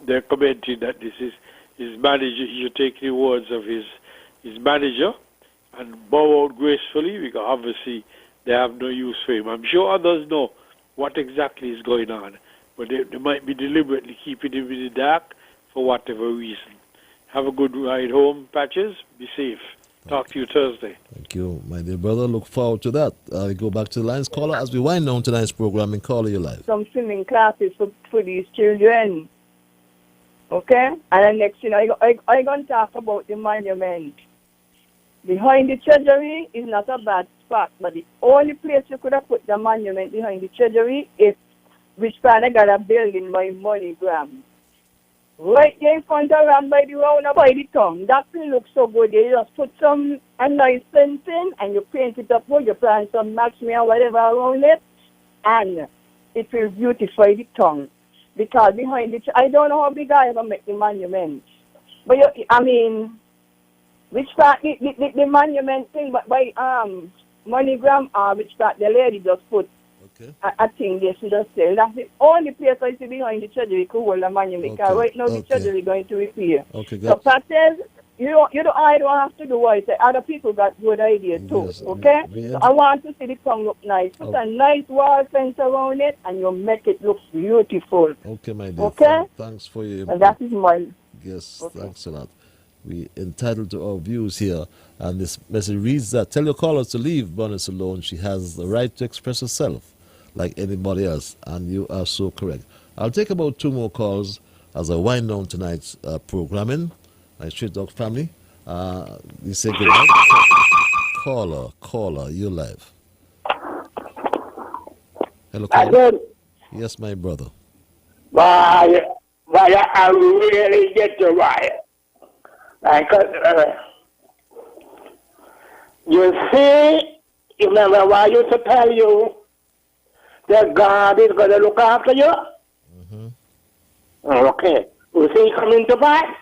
they're commenting that this is his manager, he should take the words of his manager and bow out gracefully, because obviously they have no use for him. I'm sure others know what exactly is going on, but they might be deliberately keeping him in the dark for whatever reason. Have a good ride home, Patches. Be safe. Talk to you Thursday. Thank you, my dear brother. Look forward to that. We go back to the lines. Caller, as we wind down tonight's program, and Caller, you live. Some swimming classes for these children. Okay? And the next thing, I'm going to talk about the monument. Behind the treasury is not a bad spot, but the only place you could have put the monument behind the treasury is which part I got a building by MoneyGram. Right there in front of Ram by the round by the tongue. That will look so good. You just put a nice fencing and you paint it up, you plant some maxime or whatever around it, and it will beautify the tongue. Because behind it, I don't know how big I ever make the monument. But which part the monument thing by MoneyGram or which part the lady just put. Okay. I think they should just say that's the only place I see behind the treasury could hold the monument, because right now the treasury is going to repair. Okay, so Pat says I don't have to do what I say. Other people got good ideas too. Yes, okay? So I want to see the tongue look nice. Put a nice wall fence around it and you make it look beautiful. Okay, my dear. Okay? Thanks for your And that is mine. Yes, thanks a lot. We entitled to our views here, and this message reads that tell your callers to leave Bernice alone. She has the right to express herself like anybody else, and you are so correct. I'll take about 2 more calls as I wind down tonight's programming. My Street Dog family, you say good night. Caller, you're live. Hello, caller. Yes, my brother. Why I really get to riot. Because You see, remember what I used to tell you that God is going to look after you? Okay. You see coming to pass?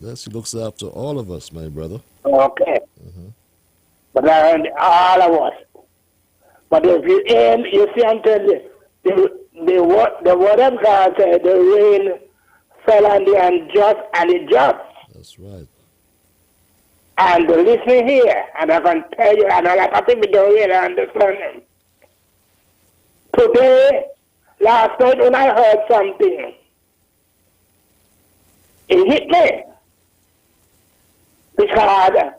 Yes, he looks after all of us, my brother. Okay. But all of us. But if you aim, you see until the word of God said the rain fell on the unjust and the just. That's right. And listen here, and I can tell you, and a lot of people don't really understand. Today, last night when I heard something, it hit me. Because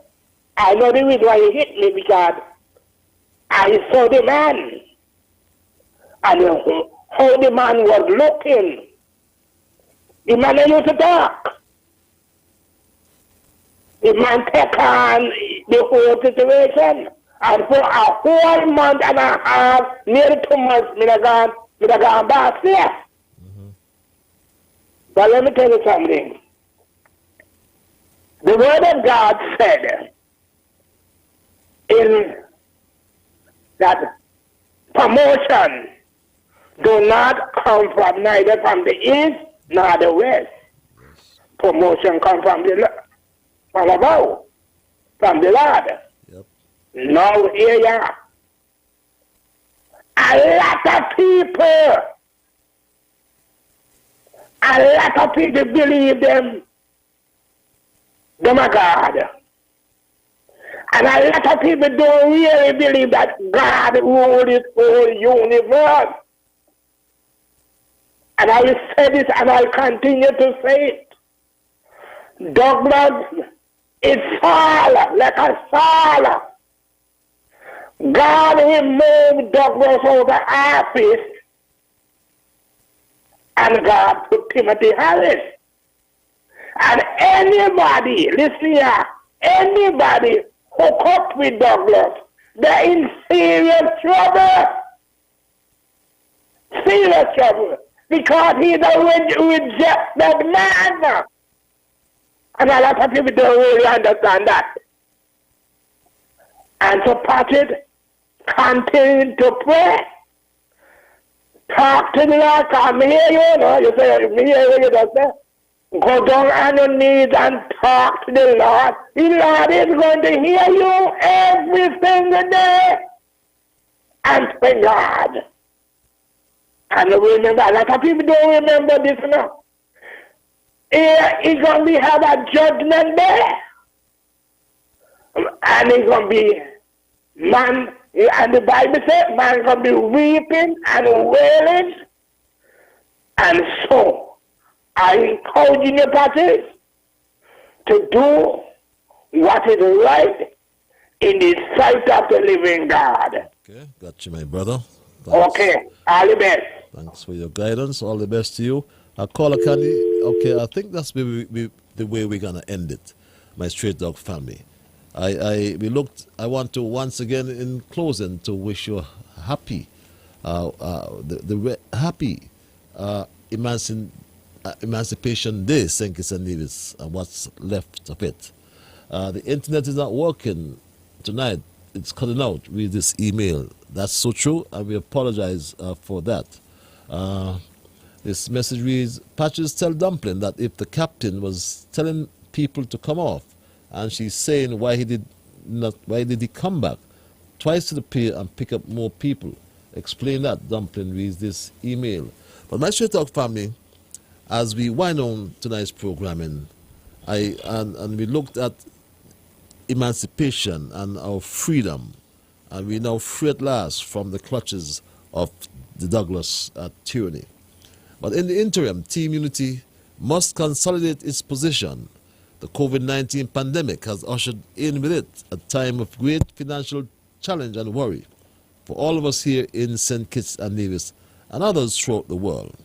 I know the reason why it hit me, because I saw the man, and how the man was looking. The man I used to talk. The man take on the whole situation. And for a whole month and a half, nearly 2 months, I gone back there. But let me tell you something. The word of God said in that promotion do not come from neither from the east nor the west. Promotion come from above, from the Lord. Now here you are. A lot of people believe them are God. And a lot of people don't really believe that God rules this whole universe. And I will say this and I'll continue to say it. Douglas is fall like a fall. God removed Douglas over office and God put Timothy Harris. And anybody, listen here, anybody hook up with Douglas, they're in serious trouble. Serious trouble. Because he's a rejected man. And a lot of people don't really understand that. And so Patrick, continue to pray. Talk to the Lord. Come here, you know. You say, me hear what you just say. Go down on your knees and talk to the Lord. The Lord is going to hear you every single day. And thank God. And remember, a lot of people don't remember this now. He's going to have a judgment day. And it's going to be man, and the Bible says man going to be weeping and wailing. And so, I encourage you, Patrick, to do what is right in the sight of the living God. Okay, got you, my brother. Thanks. Okay, all the best. Thanks for your guidance. All the best to you. Caller Candy, okay, I think that's the way we're going to end it, my Straight Dog family. I want to once again in closing to wish you happy, happy Emancipation Day, St. Kitts and Nevis, and what's left of it. The internet is not working tonight. It's cutting out with this email. That's so true, and we apologize for that. This message reads, Patches tell Dumpling that if the captain was telling people to come off, and she's saying why did he come back twice to the pier and pick up more people? Explain that. Dumpling reads this email. But my Straight Talk family, as we wind on tonight's programming, and we looked at emancipation and our freedom, and we now free at last from the clutches of the Douglas tyranny. But in the interim, Team Unity must consolidate its position. The COVID-19 pandemic has ushered in with it a time of great financial challenge and worry for all of us here in St. Kitts and Nevis and others throughout the world.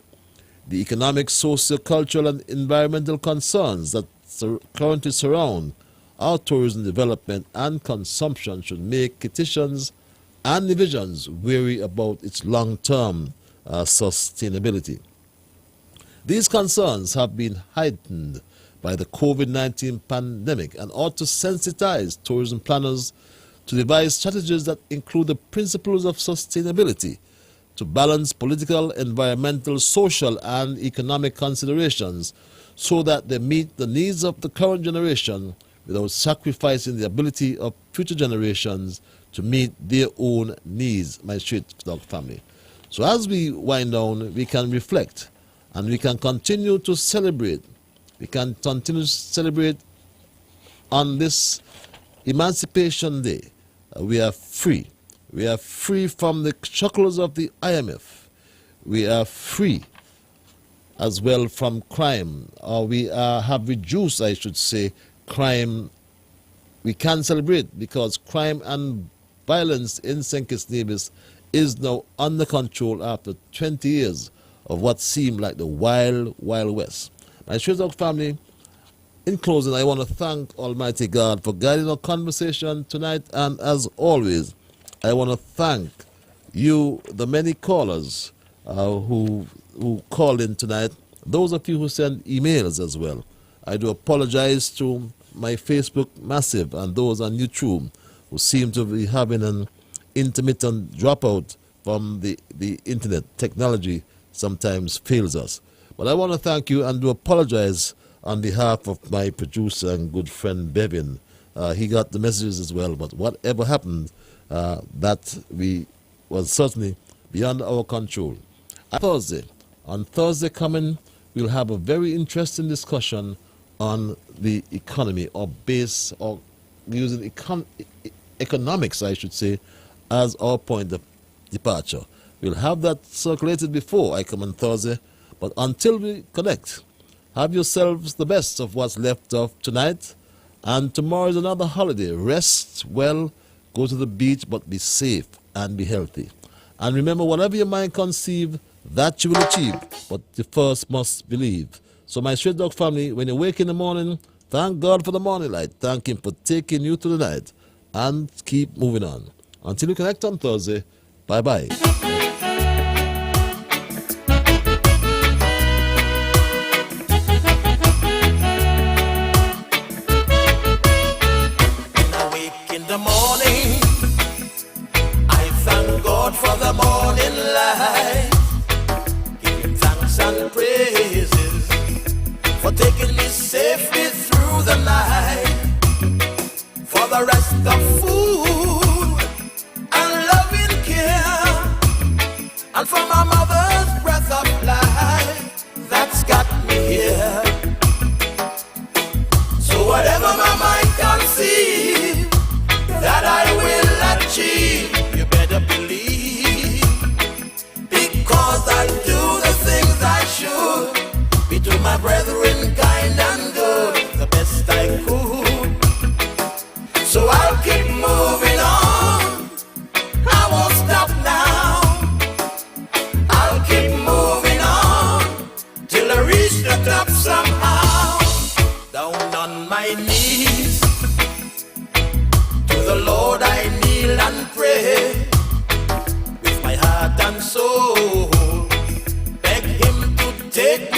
The economic, socio-cultural and environmental concerns that currently surround our tourism development and consumption should make Kittitians and Nevisians wary about its long-term sustainability. These concerns have been heightened by the COVID-19 pandemic and ought to sensitize tourism planners to devise strategies that include the principles of sustainability to balance political, environmental, social, and economic considerations so that they meet the needs of the current generation without sacrificing the ability of future generations to meet their own needs, my street dog family. So as we wind down, we can reflect and we can continue to celebrate. We can continue to celebrate on this Emancipation Day. We are free. We are free from the shackles of the IMF. We are free as well from crime, or we have reduced, I should say, crime. We can celebrate because crime and violence in St. Kitts Nevis is now under control after 20 years of what seemed like the wild, wild west. My Street Dog family, in closing, I want to thank Almighty God for guiding our conversation tonight, and as always, I want to thank you, the many callers who called in tonight, those of you who sent emails as well. I do apologize to my Facebook massive and those on YouTube who seem to be having an intermittent dropout from the internet. Technology sometimes fails us. But I want to thank you and do apologize on behalf of my producer and good friend Bevin. He got the messages as well, but whatever happened, that was certainly beyond our control. On Thursday coming, we'll have a very interesting discussion on the economy, or using economics, I should say, as our point of departure. We'll have that circulated before I come on Thursday, but until we connect, have yourselves the best of what's left of tonight, and tomorrow is another holiday. Rest well, go to the beach, but be safe and be healthy. And remember, whatever your mind conceive, that you will achieve, but you first must believe. So my Street Dog family, when you wake in the morning, thank God for the morning light. Thank Him for taking you to the night, and keep moving on. Until we connect on Thursday, bye-bye. For the morning light, give Him thanks and praises for taking me safely through the night, for the rest of food and loving care, and for my mother's breath of life that's got me here. So whatever my mind conceive that I will achieve, you better believe. I do the things I should, be to my brethren kind and good, the best I could. So I'll keep moving on, I won't stop now. I'll keep moving on, till I reach the top somehow. Down on my knees, to the Lord I kneel and pray, with my heart and soul. Take